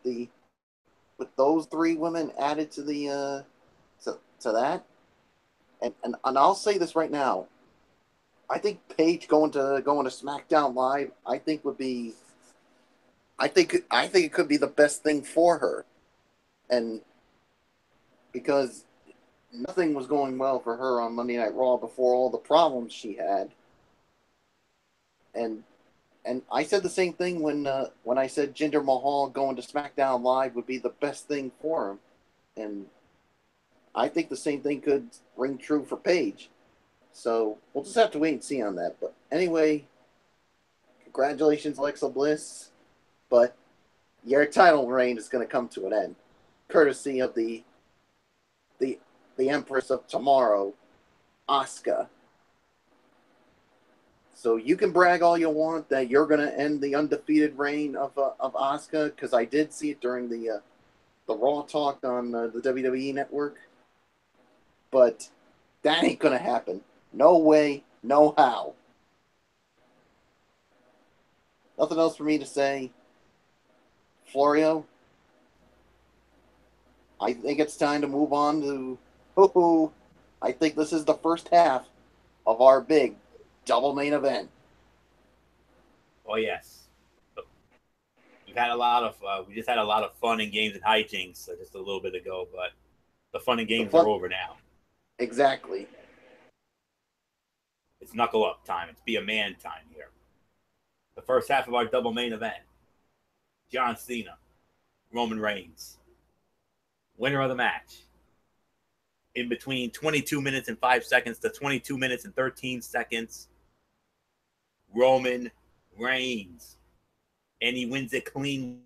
those three women added to the to that, and I'll say this right now. I think Paige going to SmackDown Live, I think it could be the best thing for her, and because nothing was going well for her on Monday Night Raw before all the problems she had, and I said the same thing when I said Jinder Mahal going to SmackDown Live would be the best thing for him, and I think the same thing could ring true for Paige. So we'll just have to wait and see on that. But anyway, congratulations, Alexa Bliss. But your title reign is going to come to an end, courtesy of the Empress of Tomorrow, Asuka. So you can brag all you want that you're going to end the undefeated reign of Asuka, because I did see it during the Raw talk on the WWE Network. But that ain't going to happen. No way, no how. Nothing else for me to say. Florio, I think it's time to move on to... I think this is the first half of our big double main event. Oh, yes. We just had a lot of fun and games and hijinks just a little bit ago, but the fun and games are over now. Exactly. It's knuckle up time. It's be a man time here. The first half of our double main event. John Cena, Roman Reigns. Winner of the match. In between 22 minutes and 5 seconds to 22 minutes and 13 seconds, Roman Reigns. And he wins it clean.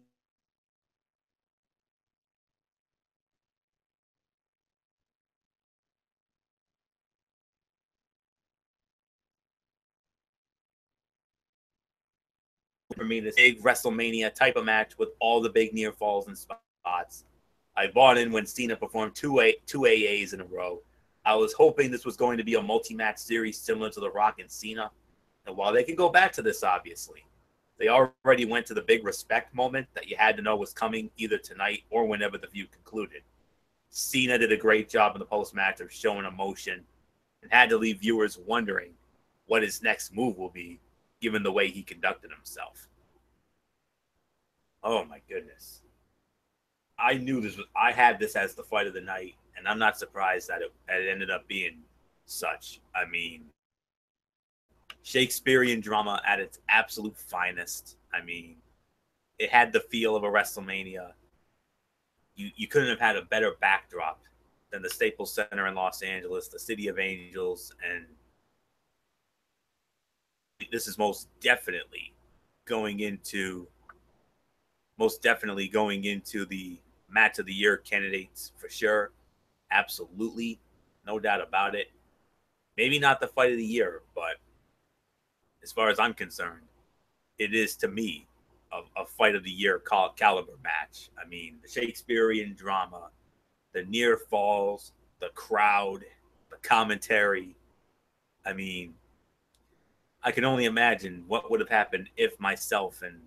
For me, this big WrestleMania type of match with all the big near falls and spots. I bought in when Cena performed two AAs in a row. I was hoping this was going to be a multi-match series similar to The Rock and Cena. And while they can go back to this, obviously, they already went to the big respect moment that you had to know was coming either tonight or whenever the feud concluded. Cena did a great job in the post-match of showing emotion and had to leave viewers wondering what his next move will be, given the way he conducted himself. Oh my goodness. I had this as the fight of the night, and I'm not surprised that it ended up being such. I mean, Shakespearean drama at its absolute finest. I mean, it had the feel of a WrestleMania. You couldn't have had a better backdrop than the Staples Center in Los Angeles, the City of Angels, and this is most definitely going into most definitely going into the match of the year candidates for sure. Absolutely. No doubt about it. Maybe not the fight of the year, but as far as I'm concerned, it is to me a fight of the year caliber match. I mean, the Shakespearean drama, the near falls, the crowd, the commentary. I mean, I can only imagine what would have happened if myself and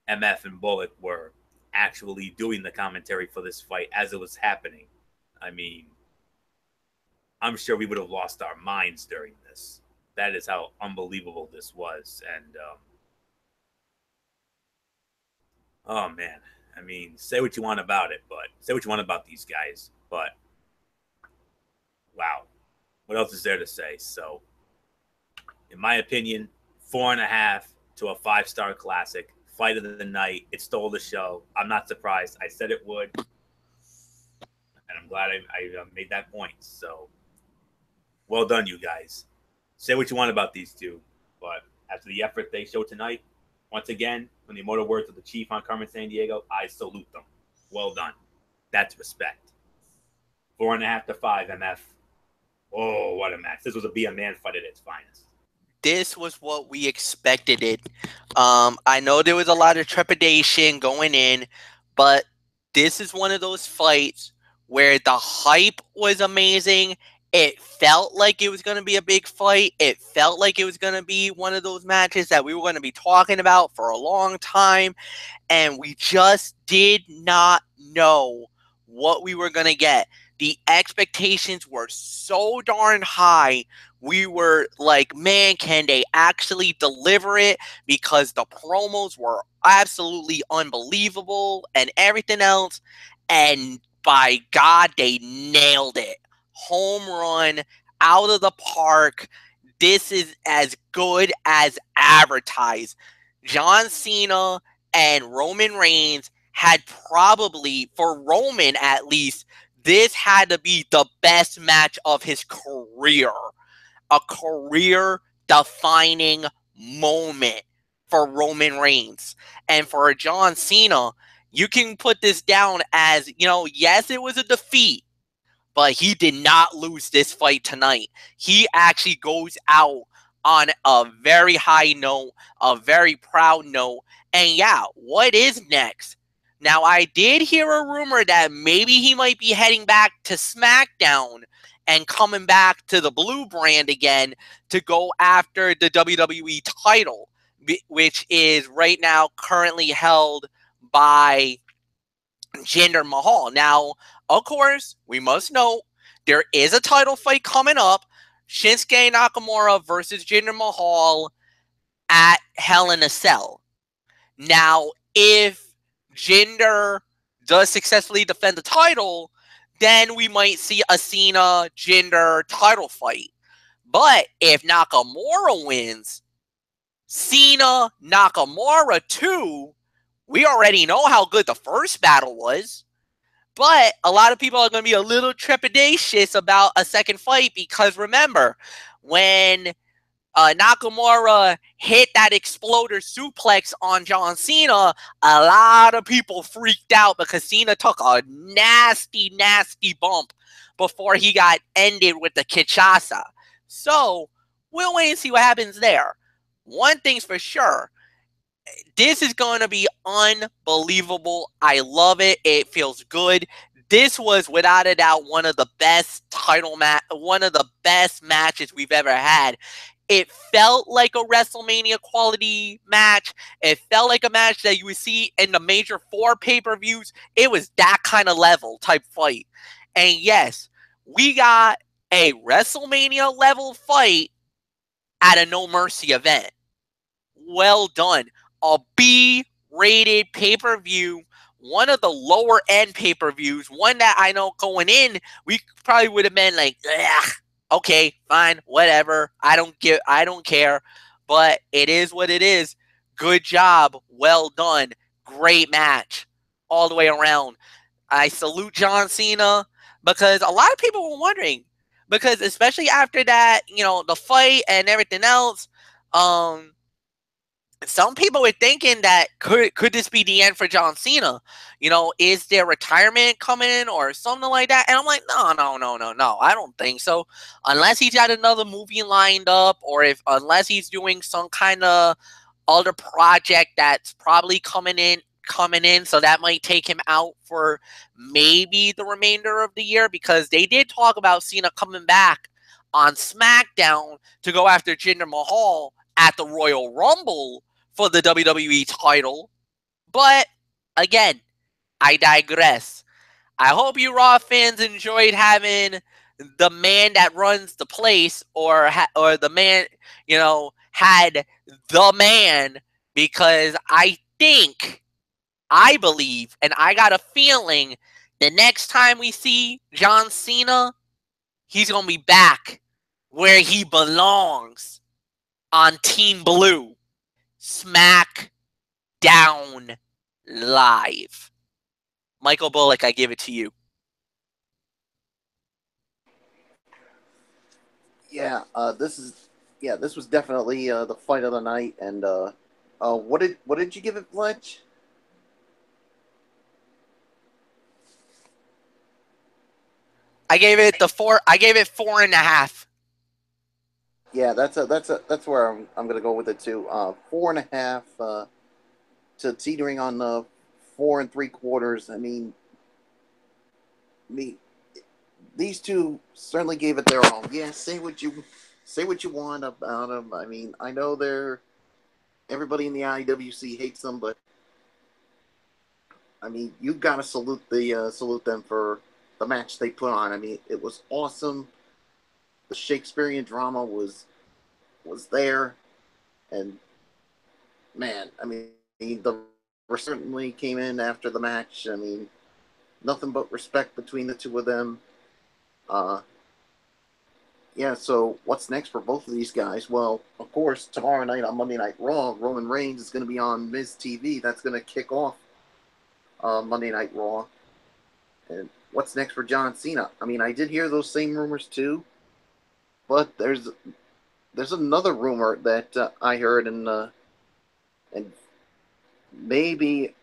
MF and Bullock were actually doing the commentary for this fight as it was happening. I mean, I'm sure we would have lost our minds during this. That is how unbelievable this was. And, oh man, I mean, say what you want about it, but say what you want about these guys, but wow, what else is there to say? So, in my opinion, 4.5 to a 5-star classic. Fight of the night. It stole the show. I'm not surprised. I said it would. And I'm glad I made that point. So, well done, you guys. Say what you want about these two. But after the effort they showed tonight, once again, from the immortal words of the Chief on Carmen Sandiego, I salute them. Well done. That's respect. 4.5 to 5, MF. Oh, what a match. This was a man fight at its finest. This was what we expected it. I know there was a lot of trepidation going in, but this is one of those fights where the hype was amazing. It felt like it was going to be a big fight. It felt like it was going to be one of those matches that we were going to be talking about for a long time, and we just did not know what we were going to get. The expectations were so darn high. We were like, man, can they actually deliver it? Because the promos were absolutely unbelievable and everything else. And by God, they nailed it. Home run, out of the park. This is as good as advertised. John Cena and Roman Reigns had probably, for Roman at least, this had to be the best match of his career. A career-defining moment for Roman Reigns. And for John Cena, you can put this down as, yes, it was a defeat, but he did not lose this fight tonight. He actually goes out on a very high note, a very proud note. And yeah, what is next? Now, I did hear a rumor that maybe he might be heading back to SmackDown and coming back to the Blue brand again to go after the WWE title, which is right now currently held by Jinder Mahal. Now, of course, we must note there is a title fight coming up. Shinsuke Nakamura versus Jinder Mahal at Hell in a Cell. Now, if Jinder does successfully defend the title, then we might see a Cena-Jinder title fight. But if Nakamura wins, Cena-Nakamura 2, we already know how good the first battle was. But a lot of people are going to be a little trepidatious about a second fight because remember, when Nakamura hit that exploder suplex on John Cena, a lot of people freaked out because Cena took a nasty, nasty bump before he got ended with the Kinshasa. So, we'll wait and see what happens there. One thing's for sure, this is going to be unbelievable. I love it. It feels good. This was without a doubt one of the best one of the best matches we've ever had. It felt like a WrestleMania quality match. It felt like a match that you would see in the major 4 pay-per-views. It was that kind of level type fight. And yes, we got a WrestleMania level fight at a No Mercy event. Well done. A B-rated pay-per-view, one of the lower end pay-per-views, one that I know going in, we probably would have been like, okay, fine, whatever. I don't care. But it is what it is. Good job. Well done. Great match. All the way around. I salute John Cena because a lot of people were wondering. Because especially after that, the fight and everything else, some people were thinking that could this be the end for John Cena? You know, is there retirement coming or something like that? And I'm like, no, I don't think so. Unless he's got another movie lined up, or unless he's doing some kind of other project that's probably coming in, so that might take him out for maybe the remainder of the year, because they did talk about Cena coming back on SmackDown to go after Jinder Mahal at the Royal Rumble for the WWE title. But again, I digress. I hope you Raw fans enjoyed having the man that runs the place, or the man, had the man, because I believe, and I got a feeling the next time we see John Cena, he's going to be back where he belongs, on Team Blue. Smack Down Live. Michael Bullock, I give it to you. This was definitely the fight of the night. And what did you give it, Fletch? I gave it 4.5. Yeah, that's where I'm gonna go with it too. 4.5 to teetering on 4 3/4. Me these two certainly gave it their all. Yeah, say what you want about them. I mean, I know everybody in the IWC hates them, but I mean, you gotta salute them for the match they put on. I mean, it was awesome. The Shakespearean drama was there, and man, I mean, the certainly came in after the match. I mean, nothing but respect between the two of them. Uh, yeah, so what's next for both of these guys? Well, of course, tomorrow night on Monday Night Raw, Roman Reigns is going to be on Miz TV. That's going to kick off Monday Night Raw. And what's next for John Cena? I mean, I did hear those same rumors too, but there's another rumor that I heard, and maybe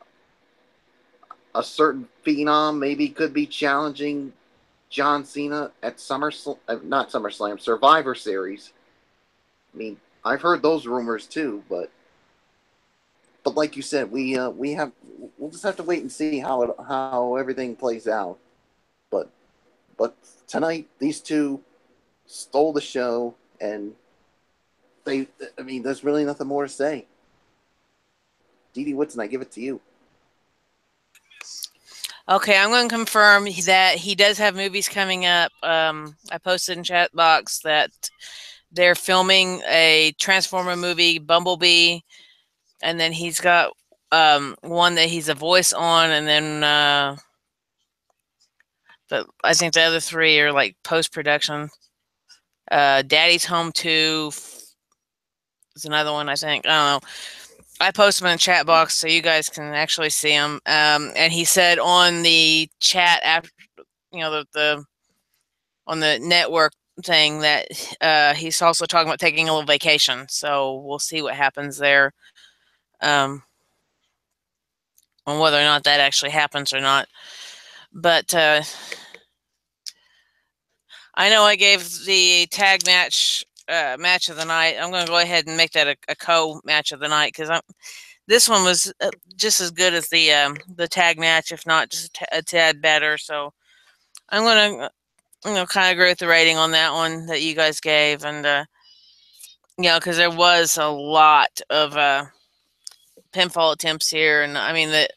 a certain phenom maybe could be challenging John Cena at not SummerSlam, Survivor Series. I mean, I've heard those rumors too, but like you said, we'll just have to wait and see how everything plays out. But tonight, these two stole the show, and I mean, there's really nothing more to say. Dee Whitson, I give it to you. Okay, I'm going to confirm that he does have movies coming up. I posted in chat box that they're filming a Transformer movie, Bumblebee, and then he's got one that he's a voice on, and then I think the other three are like post-production. Daddy's Home 2 is another one, I think. I don't know. I posted them in the chat box so you guys can actually see them. And he said on the chat after, the on the network thing that he's also talking about taking a little vacation. So we'll see what happens there, on whether or not that actually happens or not. But I know I gave the tag match match of the night. I'm going to go ahead and make that a co-match of the night, because this one was just as good as the tag match, if not just a tad better. So I'm going to kind of agree with the rating on that one that you guys gave, and because there was a lot of pinfall attempts here, and I mean that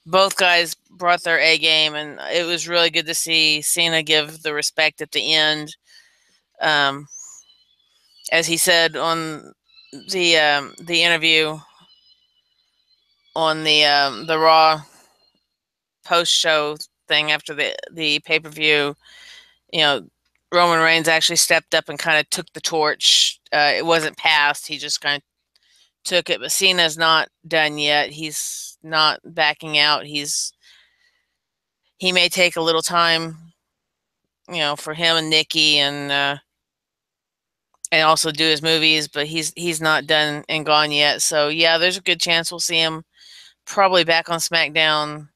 both guys brought their A game, and it was really good to see Cena give the respect at the end. As he said on the interview on the Raw post show thing after the pay-per-view, Roman Reigns actually stepped up and kind of took the torch. It wasn't passed; he just kind of took it. But Cena's not done yet. He's not backing out. He may take a little time, for him and Nikki and and also do his movies, but he's not done and gone yet. So yeah, there's a good chance we'll see him probably back on SmackDown,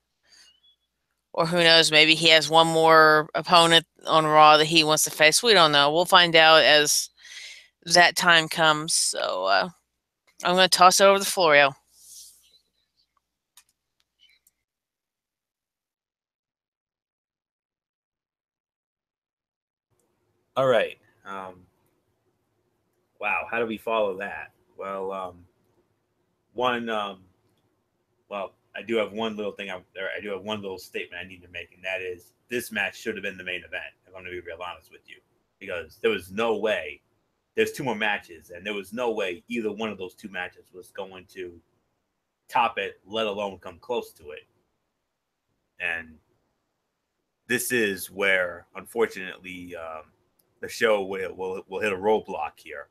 or who knows, maybe he has one more opponent on Raw that he wants to face. We don't know. We'll find out as that time comes. So I'm going to toss it over to Florio. All right. Wow, how do we follow that? Well, one, well, I do have one little thing. I do have one little statement I need to make, and that is this match should have been the main event. If I'm going to be real honest with you, because there was no way. There's two more matches, and there was no way either one of those two matches was going to top it, let alone come close to it. And this is where, unfortunately, the show will hit a roadblock here.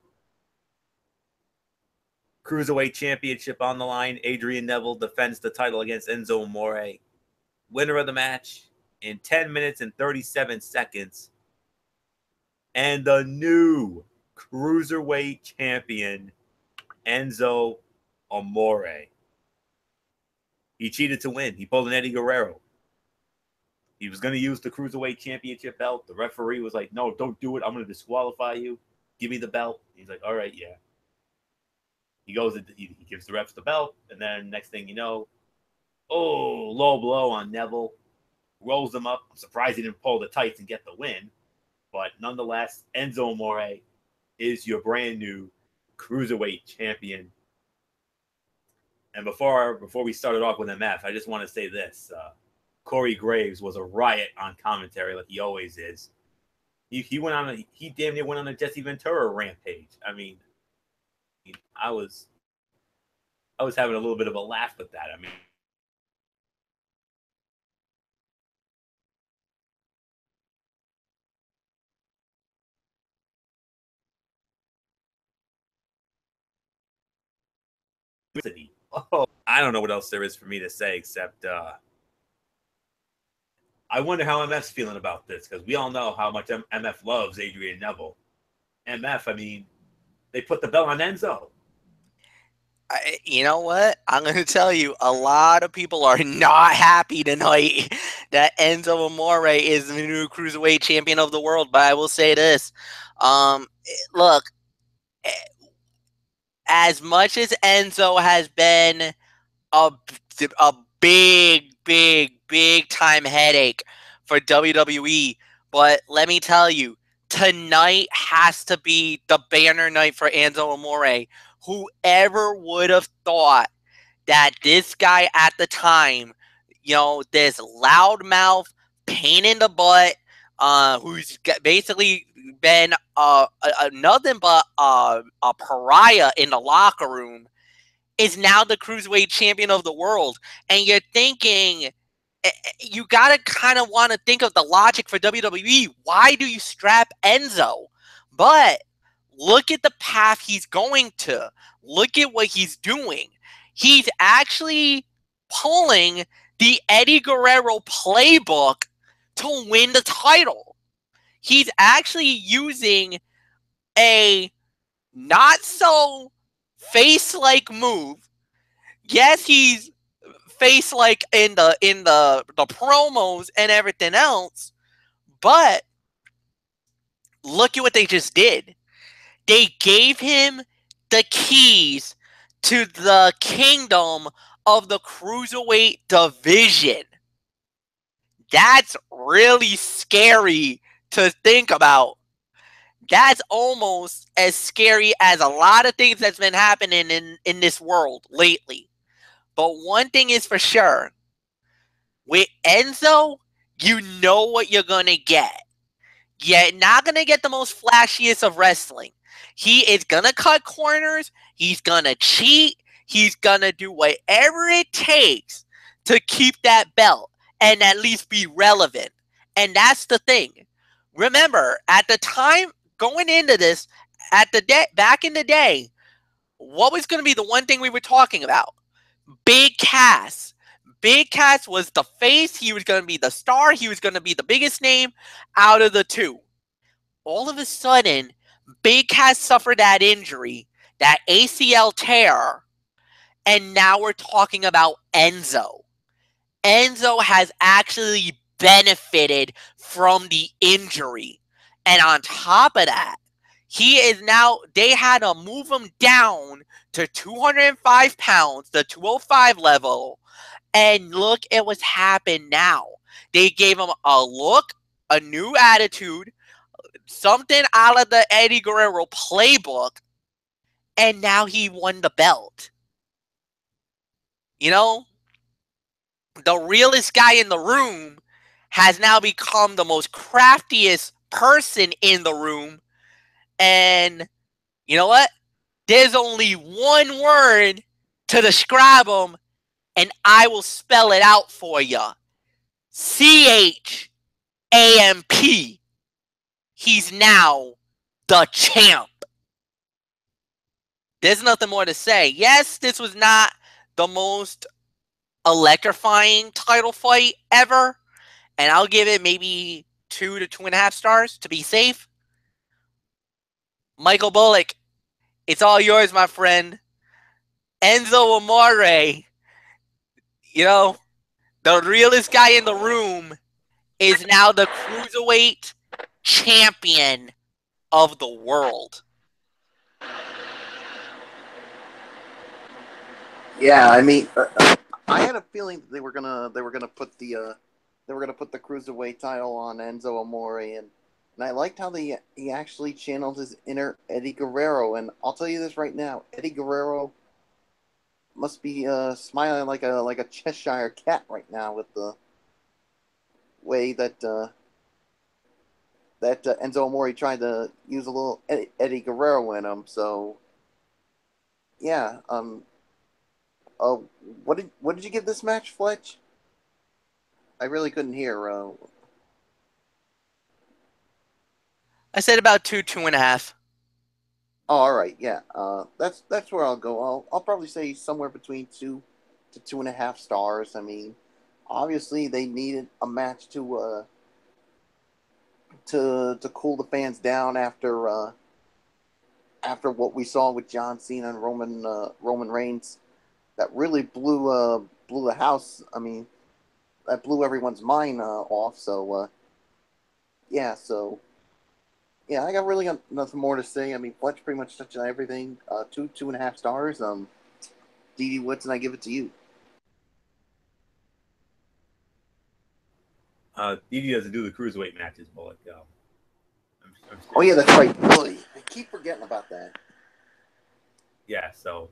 Cruiserweight Championship on the line. Adrian Neville defends the title against Enzo Amore. Winner of the match in 10 minutes and 37 seconds. And the new Cruiserweight Champion, Enzo Amore. He cheated to win. He pulled an Eddie Guerrero. He was going to use the Cruiserweight Championship belt. The referee was like, no, don't do it. I'm going to disqualify you. Give me the belt. He's like, all right, yeah. He goes, he gives the refs the belt, and then next thing you know, low blow on Neville, rolls him up. I'm surprised he didn't pull the tights and get the win, but nonetheless, Enzo Amore is your brand new Cruiserweight champion. And before we started off with MF, I just want to say this. Corey Graves was a riot on commentary like he always is. He went on he damn near went on a Jesse Ventura rampage. I mean, I was having a little bit of a laugh with that. I mean, oh, I don't know what else there is for me to say except I wonder how MF's feeling about this, because we all know how much MF loves Adrian Neville. MF, I mean, they put the belt on Enzo. You know what? I'm going to tell you, a lot of people are not happy tonight that Enzo Amore is the new Cruiserweight champion of the world. But I will say this. Look, as much as Enzo has been a big time headache for WWE, but let me tell you, tonight has to be the banner night for Enzo Amore. Whoever would have thought that this guy at the time, this loudmouth, pain in the butt, who's basically been nothing but a pariah in the locker room, is now the Cruiserweight champion of the world. And you're thinking, you got to kind of want to think of the logic for WWE. Why do you strap Enzo? But look at the path he's going to. Look at what he's doing. He's actually pulling the Eddie Guerrero playbook to win the title. He's actually using a not so face-like move. Yes, he's face-like in the promos and everything else, but look at what they just did. They gave him the keys to the kingdom of the Cruiserweight division. That's really scary to think about. That's almost as scary as a lot of things that's been happening in this world lately. But one thing is for sure. With Enzo, you know what you're going to get. You're not going to get the most flashiest of wrestling. He is going to cut corners. He's going to cheat. He's going to do whatever it takes to keep that belt and at least be relevant. And that's the thing. Remember, at the time going into this, back in the day, what was going to be the one thing we were talking about? Big Cass. Big Cass was the face. He was going to be the star. He was going to be the biggest name out of the two. All of a sudden, Big has suffered that injury, that ACL tear, and now we're talking about Enzo. Enzo has actually benefited from the injury. And on top of that, he is now, they had to move him down to 205 pounds, the 205 level. And look at what's happened now. They gave him a look, a new attitude, something out of the Eddie Guerrero playbook, and now he won the belt. You know, the realest guy in the room has now become the most craftiest person in the room. And you know what? There's only one word to describe him, and I will spell it out for you. CHAMP. He's now the champ. There's nothing more to say. Yes, this was not the most electrifying title fight ever, and I'll give it maybe 2 to 2.5 stars to be safe. Michael Bullock, it's all yours, my friend. Enzo Amore, you know, the realest guy in the room, is now the cruiserweight champion of the world. Yeah, I mean, I had a feeling that they were gonna put the cruiserweight title on Enzo Amore, and I liked how he actually channeled his inner Eddie Guerrero. And I'll tell you this right now, Eddie Guerrero must be smiling like a Cheshire cat right now with the way that Enzo Amore tried to use a little Eddie Guerrero in him. So yeah, what did you give this match, Fletch? I really couldn't hear. I said about 2, 2.5. Oh, all right, yeah. That's where I'll go. I'll probably say somewhere between 2 to 2.5 stars. I mean, obviously they needed a match to cool the fans down after what we saw with John Cena and Roman Reigns. That really blew the house. I mean, that blew everyone's mind off. So yeah, yeah, I got really got nothing more to say. I mean, Fletch pretty much touched on everything. 2.5 stars. D.D. Woodson, I give it to you. DD doesn't do the cruiserweight matches, Bullock. Oh yeah, that's right. Really, I keep forgetting about that. Yeah, so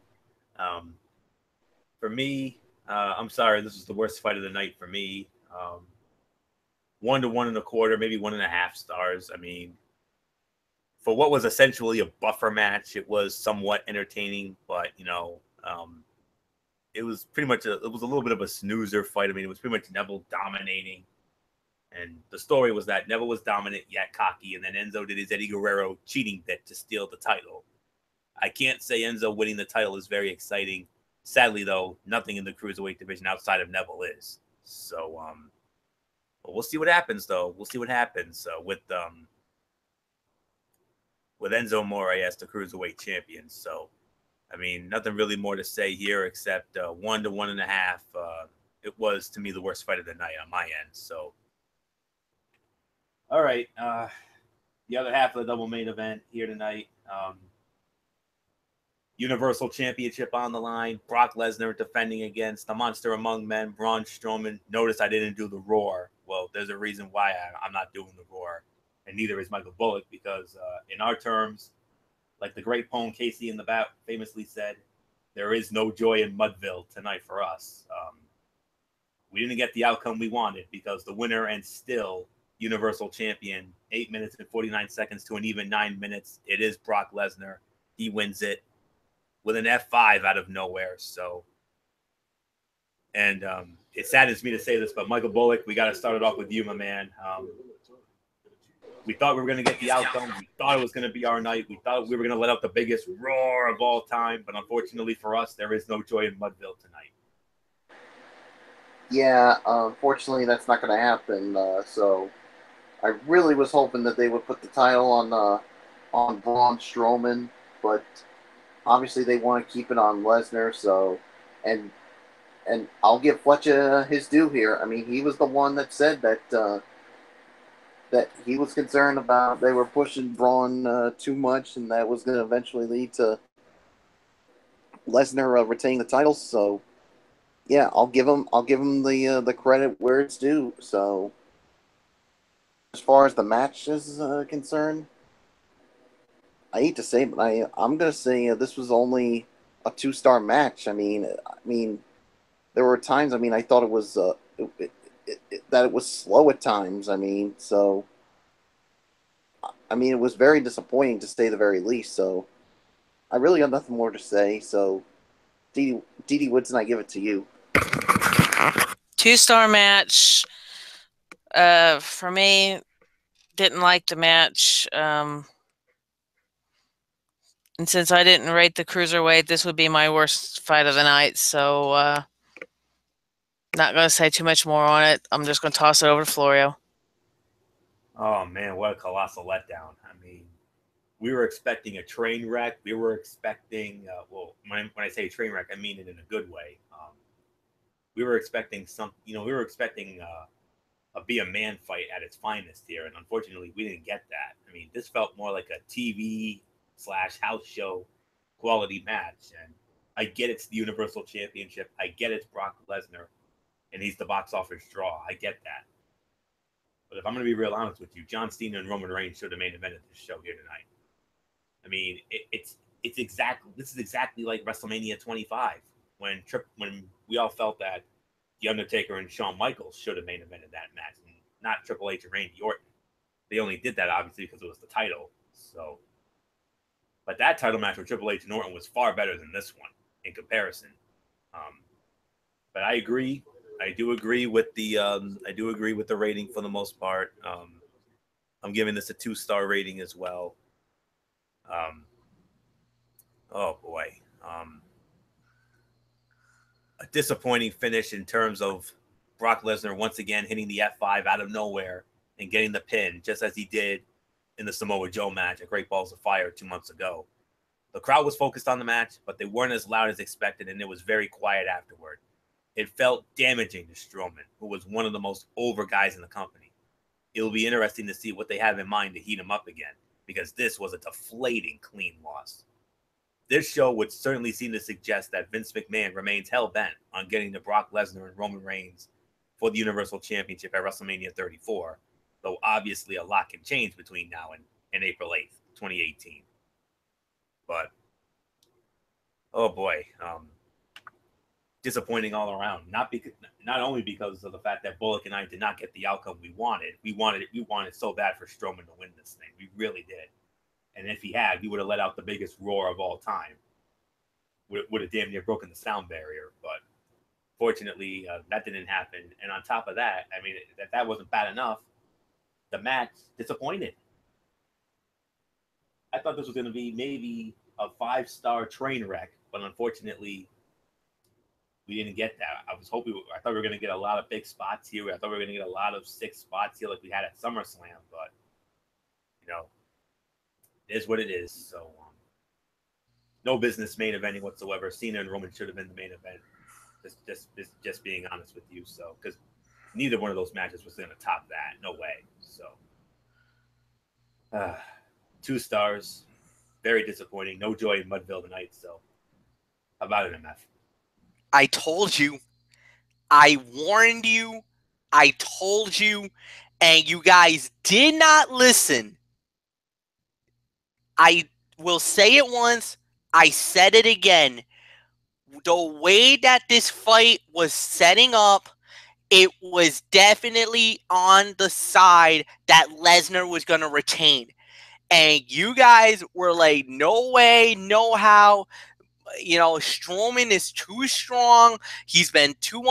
for me, I'm sorry, this was the worst fight of the night for me. 1 to 1.25, maybe 1.5 stars. I mean, for what was essentially a buffer match, it was somewhat entertaining, but it was pretty much it was a little bit of a snoozer fight. I mean, it was pretty much Neville dominating, and the story was that Neville was dominant yet cocky, and then Enzo did his Eddie Guerrero cheating bit to steal the title. I can't say Enzo winning the title is very exciting. Sadly, though, nothing in the cruiserweight division outside of Neville is. So, but we'll see what happens, though. We'll see what happens with Enzo Amore as the cruiserweight champion. So, I mean, nothing really more to say here except 1 to 1.5. It was, to me, the worst fight of the night on my end. So, all right. The other half of the double main event here tonight. Universal Championship on the line. Brock Lesnar defending against the Monster Among Men, Braun Strowman. Notice I didn't do the Roar. Well, there's a reason why I'm not doing the Roar. And neither is Michael Bullock, because in our terms, like the great poem Casey in the Bat famously said, there is no joy in Mudville tonight for us. We didn't get the outcome we wanted because the winner and still Universal Champion, 8 minutes and 49 seconds to an even 9 minutes. It is Brock Lesnar. He wins it with an F5 out of nowhere. So, and it saddens me to say this, but Michael Bullock, we got to start it off with you, my man. We thought we were going to get the outcome. We thought it was going to be our night. We thought we were going to let out the biggest roar of all time. But unfortunately for us, there is no joy in Mudville tonight. Yeah, unfortunately, that's not going to happen. So I really was hoping that they would put the title on on Braun Strowman, but obviously they want to keep it on Lesnar. So, and I'll give Fletcher his due here. I mean, he was the one that said that he was concerned about they were pushing Braun too much, and that was going to eventually lead to Lesnar retaining the title. So, yeah, I'll give him the credit where it's due. So, as far as the match is concerned, I hate to say it, but I'm going to say this was only a 2-star match. I mean, there were times. I mean, I thought it was that it was slow at times. I mean, so I mean, it was very disappointing to say the very least. So I really got nothing more to say. So, Dee Woodson, I give it to you. 2-star match. For me, didn't like the match. And since I didn't rate the cruiserweight, this would be my worst fight of the night. So, not going to say too much more on it. I'm just going to toss it over to Florio. Oh man, what a colossal letdown! I mean, we were expecting a train wreck. We were expecting, well, when I say train wreck, I mean it in a good way. We were expecting we were expecting a be a man fight at its finest here, and unfortunately, we didn't get that. I mean, this felt more like a TV/house show quality match, and I get it's the Universal Championship. I get it's Brock Lesnar, and he's the box office draw. I get that. But if I'm going to be real honest with you, John Cena and Roman Reigns should have main evented this show here tonight. I mean, this is exactly like WrestleMania 25 when we all felt that The Undertaker and Shawn Michaels should have main evented that match, and not Triple H and Randy Orton. They only did that obviously because it was the title. So, but that title match with Triple H and Orton was far better than this one in comparison. But I agree. I do agree with the rating for the most part. I'm giving this a 2-star rating as well. Oh boy. A disappointing finish in terms of Brock Lesnar once again hitting the F5 out of nowhere and getting the pin, just as he did in the Samoa Joe match at Great Balls of Fire 2 months ago. The crowd was focused on the match, but they weren't as loud as expected, and it was very quiet afterward. It felt damaging to Strowman, who was one of the most over guys in the company. It'll be interesting to see what they have in mind to heat him up again, because this was a deflating clean loss. This show would certainly seem to suggest that Vince McMahon remains hell-bent on getting to Brock Lesnar and Roman Reigns for the Universal Championship at WrestleMania 34, though obviously a lot can change between now and April 8th, 2018. But, oh boy, disappointing all around. Not only because of the fact that Bullock and I did not get the outcome we wanted. We wanted so bad for Strowman to win this thing. We really did. And if he had, he would have let out the biggest roar of all time. Would have damn near broken the sound barrier. But fortunately, that didn't happen. And on top of that, I mean, if that wasn't bad enough, the match disappointed. I thought this was going to be maybe a 5-star train wreck, but unfortunately, we didn't get that. I thought we were going to get a lot of big spots here. I thought we were going to get a lot of 6 spots here like we had at SummerSlam, but, it is what it is. So, no business main eventing whatsoever. Cena and Roman should have been the main event. Just being honest with you. So, because neither one of those matches was going to top that. No way. So, 2 stars. Very disappointing. No joy in Mudville tonight. So, how about it, MF? I told you. I warned you. I told you. And you guys did not listen. I will say it once. I said it again. The way that this fight was setting up, it was definitely on the side that Lesnar was going to retain. And you guys were like, no way, no how. Strowman is too strong. He's been too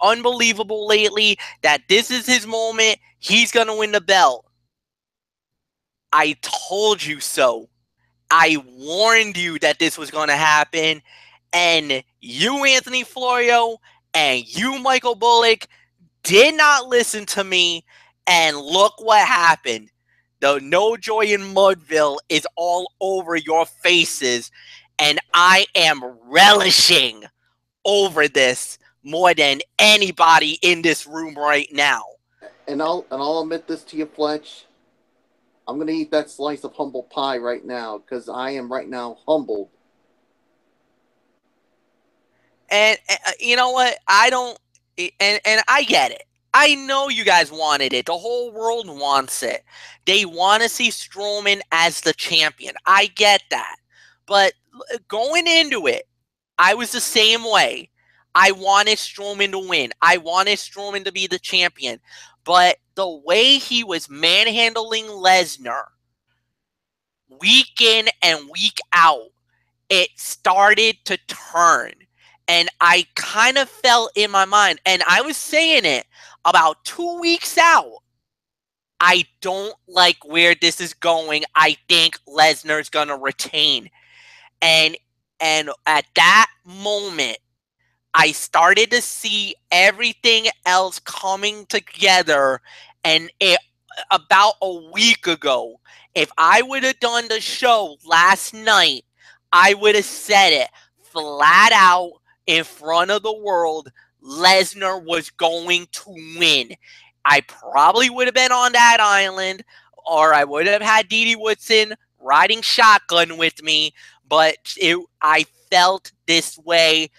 unbelievable lately that this is his moment. He's going to win the belt. I told you so. I warned you that this was going to happen. And you, Anthony Florio, and you, Michael Bullock, did not listen to me. And look what happened. The No Joy in Mudville is all over your faces, and I am relishing over this more than anybody in this room right now. And I'll admit this to you, Fletch. I'm gonna eat that slice of humble pie right now because I am right now humbled. And you know what? I don't, and I get it. I know you guys wanted it. The whole world wants it. They want to see Strowman as the champion. I get that. But going into it, I was the same way. I wanted Strowman to win. I wanted Strowman to be the champion. But the way he was manhandling Lesnar week in and week out, it started to turn. And I kind of felt in my mind, and I was saying it about 2 weeks out, I don't like where this is going. I think Lesnar's going to retain. And at that moment, I started to see everything else coming together. And about a week ago, if I would have done the show last night, I would have said it flat out in front of the world. Lesnar was going to win. I probably would have been on that island, or I would have had Dee Dee Woodson riding shotgun with me, but I felt this way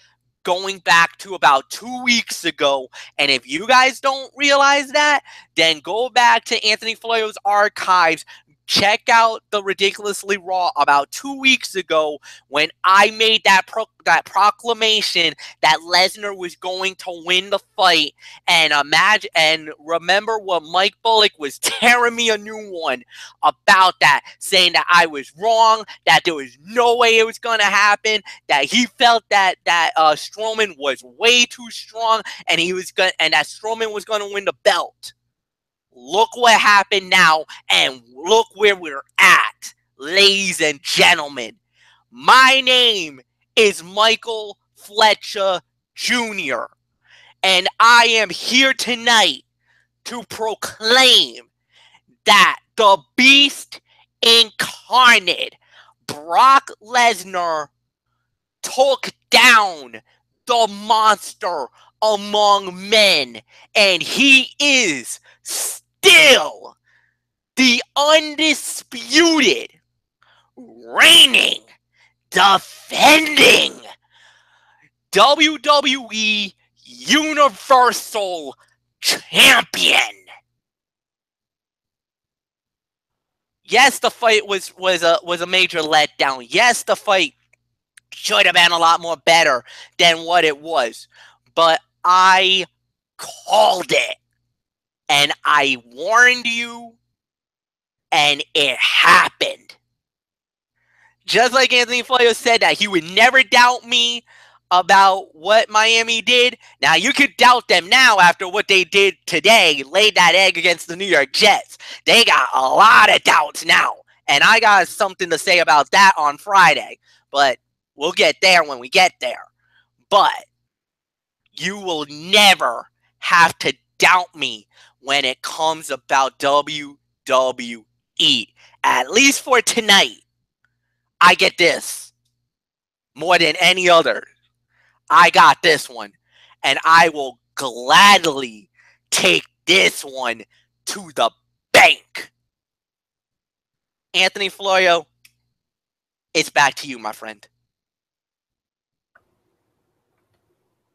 going back to about 2 weeks ago. And if you guys don't realize that, then go back to Anthony Floyo's archives. Check out the Ridiculously Raw about 2 weeks ago when I made that proclamation that Lesnar was going to win the fight. And imagine and remember what Mike Bullock was tearing me a new one about that, saying that I was wrong, that there was no way it was going to happen, that he felt that Strowman was way too strong, and that Strowman was going to win the belt. Look what happened now, and look where we're at, ladies and gentlemen. My name is Michael Fletcher Jr., and I am here tonight to proclaim that the Beast Incarnate, Brock Lesnar, took down the monster among men, and he is still the undisputed, reigning, defending WWE Universal Champion. Yes, the fight was a major letdown. Yes, the fight should have been a lot more better than what it was. But I called it. And I warned you. And it happened. Just like Anthony Floyo said that he would never doubt me about what Miami did. Now, you could doubt them now after what they did today, laid that egg against the New York Jets. They got a lot of doubts now. And I got something to say about that on Friday. But we'll get there when we get there. But you will never have to doubt me when it comes about WWE. At least for tonight, I get this more than any other. I got this one, and I will gladly take this one to the bank. Anthony Florio, it's back to you, my friend.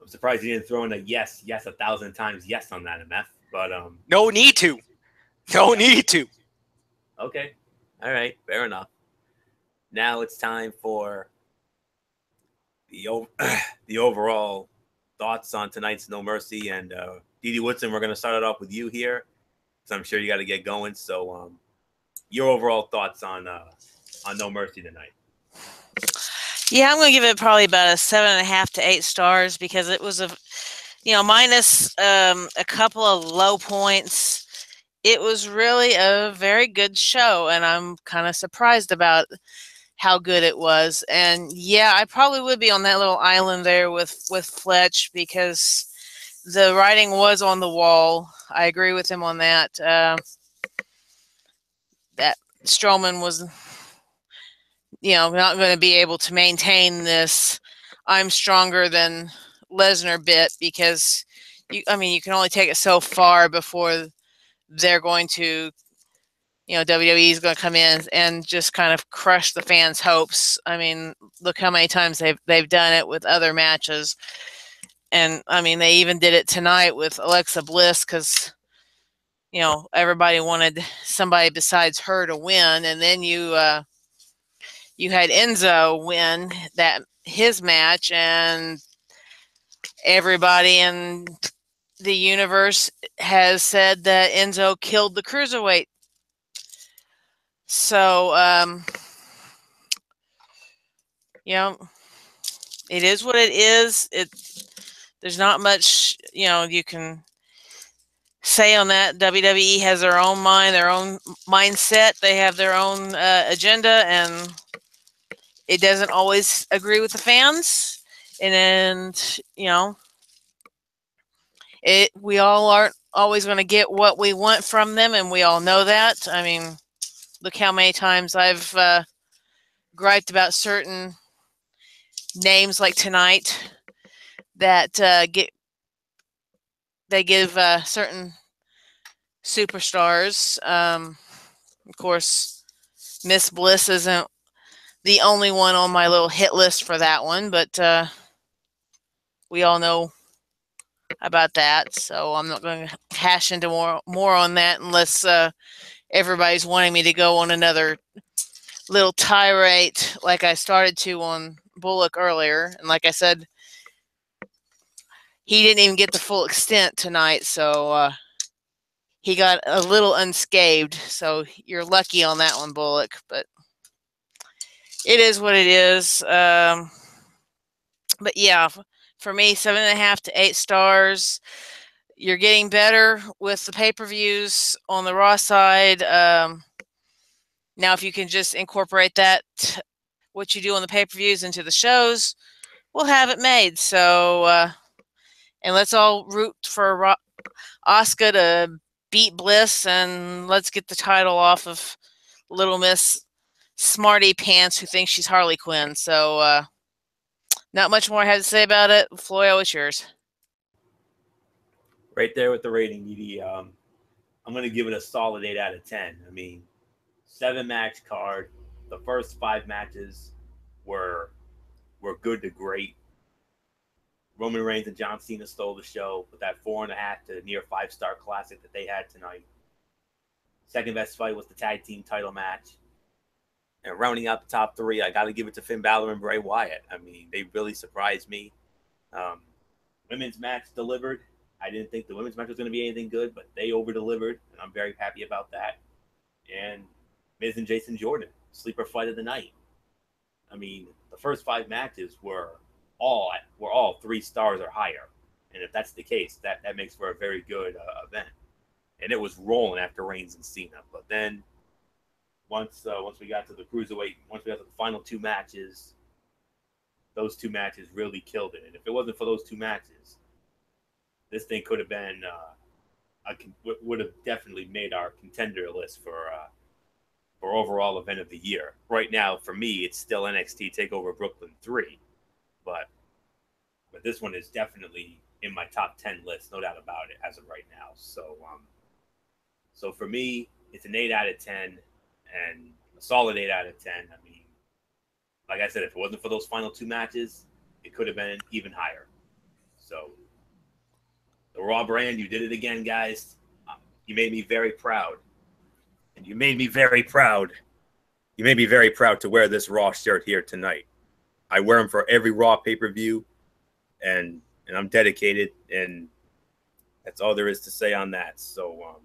I'm surprised you didn't throw in a yes 1,000 times yes on that, MF. But no need to. No need to. Okay. All right. Fair enough. Now it's time for the overall thoughts on tonight's No Mercy. And Dee Dee Woodson, we're going to start it off with you here, because I'm sure you got to get going. So your overall thoughts on No Mercy tonight. Yeah, I'm going to give it probably about a 7.5 to 8 stars, because it was minus a couple of low points. It was really a very good show, and I'm kind of surprised about how good it was. And yeah, I probably would be on that little island there with Fletch, because the writing was on the wall. I agree with him on that. that Strowman was, not going to be able to maintain this I'm stronger than Lesnar bit, because you can only take it so far before they're going to, WWE is going to come in and just kind of crush the fans' hopes. I mean, look how many times they've done it with other matches. And they even did it tonight with Alexa Bliss, because everybody wanted somebody besides her to win, and then you had Enzo win his match, and everybody in the universe has said that Enzo killed the cruiserweight. So it is what it is. There's not much you can say on that. WWE has their own mind, their own mindset. They have their own agenda, and it doesn't always agree with the fans. And we all aren't always going to get what we want from them, and we all know that. I mean, look how many times I've griped about certain names like tonight that they give certain superstars. Of course, Miss Bliss isn't the only one on my little hit list for that one, but we all know about that, so I'm not going to hash into more on that unless everybody's wanting me to go on another little tirade like I started to on Bullock earlier. And like I said, he didn't even get the full extent tonight, so he got a little unscathed, so you're lucky on that one, Bullock. But it is what it is. But yeah, for me, 7.5 to 8 stars. You're getting better with the pay-per-views on the Raw side. Now, if you can just incorporate that, what you do on the pay-per-views, into the shows, we'll have it made. So, and let's all root for Asuka to beat Bliss, and let's get the title off of Little Miss Smarty Pants, who thinks she's Harley Quinn. So, not much more I have to say about it. Floyo, it's yours. Right there with the rating, Edie. I'm going to give it a solid 8 out of 10. I mean, 7-match card. The first 5 matches were good to great. Roman Reigns and John Cena stole the show with that 4.5 to near 5-star classic that they had tonight. Second best fight was the tag team title match. And rounding out the top 3, I got to give it to Finn Balor and Bray Wyatt. I mean, they really surprised me. Women's match delivered. I didn't think the women's match was going to be anything good, but they over-delivered, and I'm very happy about that. And Miz and Jason Jordan, sleeper fight of the night. I mean, the first 5 matches were all 3 stars or higher. And if that's the case, that makes for a very good event. And it was rolling after Reigns and Cena. But then once we got to the cruiserweight, once we got to the final 2 matches, those 2 matches really killed it. And if it wasn't for those 2 matches, this thing could have been would have definitely made our contender list for overall event of the year. Right now, for me, it's still NXT TakeOver Brooklyn 3, but this one is definitely in my top 10 list, no doubt about it, as of right now. So for me, it's an 8 out of 10, and a solid 8 out of 10. I mean, like I said, if it wasn't for those final 2 matches, it could have been even higher. So the Raw brand, you did it again, guys. You made me very proud. And you made me very proud. You made me very proud to wear this Raw shirt here tonight. I wear them for every Raw pay-per-view, and I'm dedicated, and that's all there is to say on that. So,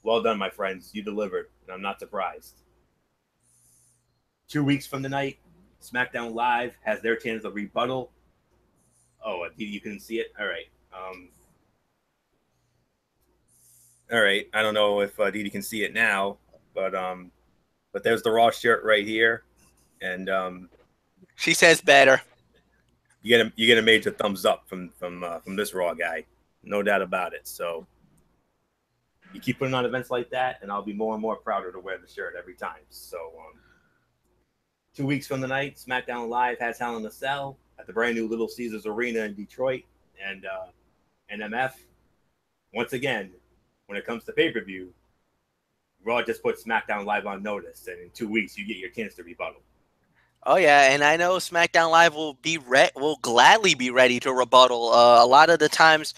well done, my friends. You delivered, and I'm not surprised. 2 weeks from tonight, SmackDown Live has their chance of rebuttal. Oh, you couldn't see it? All right. All right. I don't know if Didi can see it now, but there's the Raw shirt right here, and she says better. You get a major thumbs up from this Raw guy, no doubt about it. So you keep putting on events like that, and I'll be more and more prouder to wear the shirt every time. So, 2 weeks from the night, SmackDown Live has Hell in a Cell at the brand new Little Caesars Arena in Detroit, and NMF. Once again, when it comes to pay-per-view, Raw just put SmackDown Live on notice, and in 2 weeks you get your chance to rebuttal. Oh yeah, and I know SmackDown Live will gladly be ready to rebuttal. A lot of the times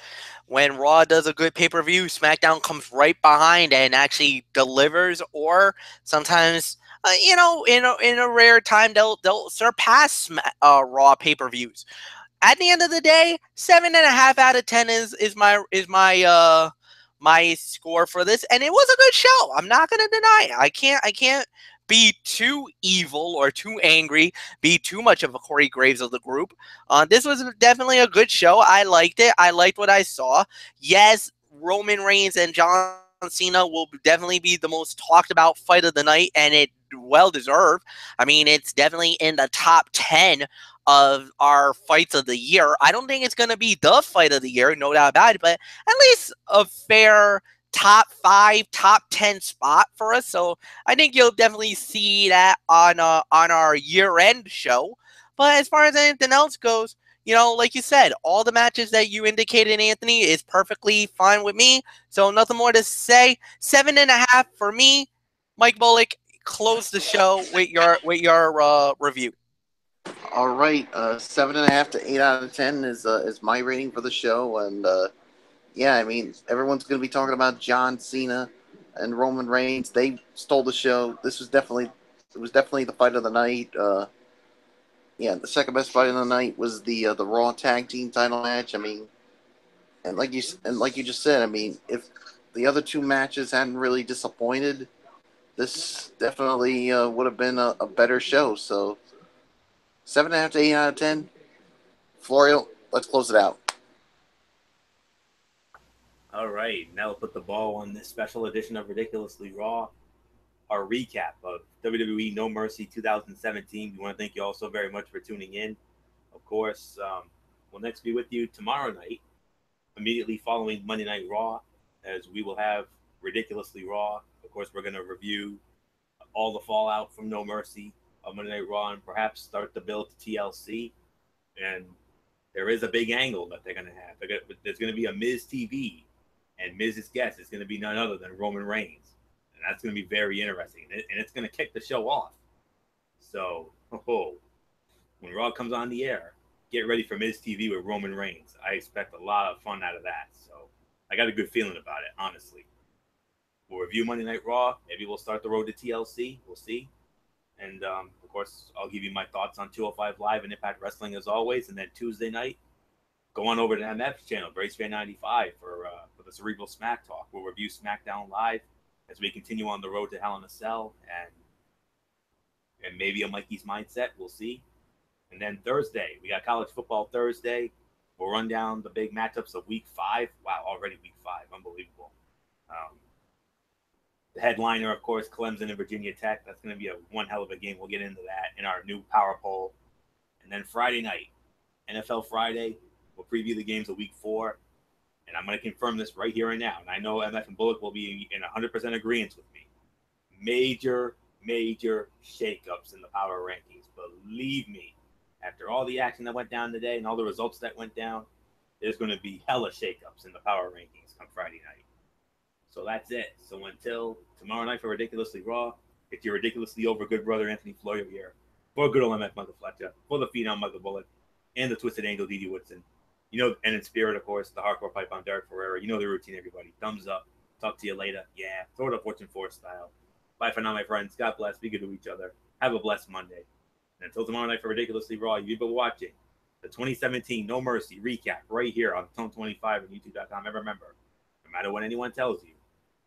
when Raw does a good pay-per-view, SmackDown comes right behind and actually delivers, or sometimes in a rare time they'll surpass Raw pay-per-views. At the end of the day, 7.5 out of 10 is my score for this, and it was a good show. I'm not gonna deny it. I can't be too evil or too angry, be too much of a Corey Graves of the group. This was definitely a good show. I liked it. I liked what I saw. Yes, Roman Reigns and John Cena will definitely be the most talked about fight of the night, and it well deserved. I mean, it's definitely in the top 10 of our fights of the year. I don't think it's going to be the fight of the year, no doubt about it, but at least a fair top 5, top 10 spot for us. So I think you'll definitely see that on our year-end show. But as far as anything else goes, like you said, all the matches that you indicated, Anthony, is perfectly fine with me. So nothing more to say. 7.5 for me. Mike Bullock, close the show with your review. All right, 7.5 to 8 out of 10 is my rating for the show, and yeah, I mean everyone's going to be talking about John Cena and Roman Reigns. They stole the show. This was definitely the fight of the night. Yeah, the second best fight of the night was the Raw Tag Team Title match. I mean, and like you just said, I mean, if the other two matches hadn't really disappointed, this definitely would have been a better show. So 7.5 to 8 out of 10. Florio, let's close it out. All right, now we'll put the ball on this special edition of Ridiculously Raw, our recap of WWE No Mercy 2017. We want to thank you all so very much for tuning in. Of course, we'll next be with you tomorrow night, immediately following Monday Night Raw, as we will have Ridiculously Raw. Of course, we're going to review all the fallout from No Mercy on Monday Night Raw and perhaps start the build to TLC. And there is a big angle that they're going to have. There's going to be a Miz TV, and Miz's guest is going to be none other than Roman Reigns. And that's going to be very interesting. And it's going to kick the show off. So, when Raw comes on the air, get ready for Miz TV with Roman Reigns. I expect a lot of fun out of that. So, I got a good feeling about it, honestly. We'll review Monday Night Raw. Maybe we'll start the road to TLC. We'll see. And, of course, I'll give you my thoughts on 205 Live and Impact Wrestling as always. And then Tuesday night, go on over to MF's channel, BraceFan95, for the Cerebral Smack Talk. We'll review SmackDown Live as we continue on the road to Hell in a Cell. And maybe a Mikey's Mindset. We'll see. And then Thursday, we got College Football Thursday. We'll run down the big matchups of Week 5. Wow, already Week 5. Unbelievable. The headliner, of course, Clemson and Virginia Tech. That's going to be one hell of a game. We'll get into that in our new Power Poll. And then Friday night, NFL Friday, we'll preview the games of Week 4. And I'm going to confirm this right here and now. And I know MF and Bullock will be in 100% agreement with me. Major shakeups in the power rankings. Believe me, after all the action that went down today and all the results that went down, there's going to be hella shakeups in the power rankings come Friday night. So that's it. So until tomorrow night for Ridiculously Raw, it's your ridiculously over good brother Anthony Florio here. For good old MF Michael Fletcher, for the Phenom Michael Bullock, and the Twisted Angel Didi Woodson. And in spirit, of course, the Hardcore Pipe on Derek Ferreira. You know the routine, everybody. Thumbs up. Talk to you later. Yeah. Throw it up Fortune 4 style. Bye for now, my friends. God bless. Be good to each other. Have a blessed Monday. And until tomorrow night for Ridiculously Raw, you've been watching the 2017 No Mercy recap right here on Tone 25 and YouTube.com. And remember, no matter what anyone tells you,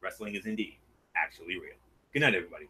wrestling is indeed actually real. Good night, everybody.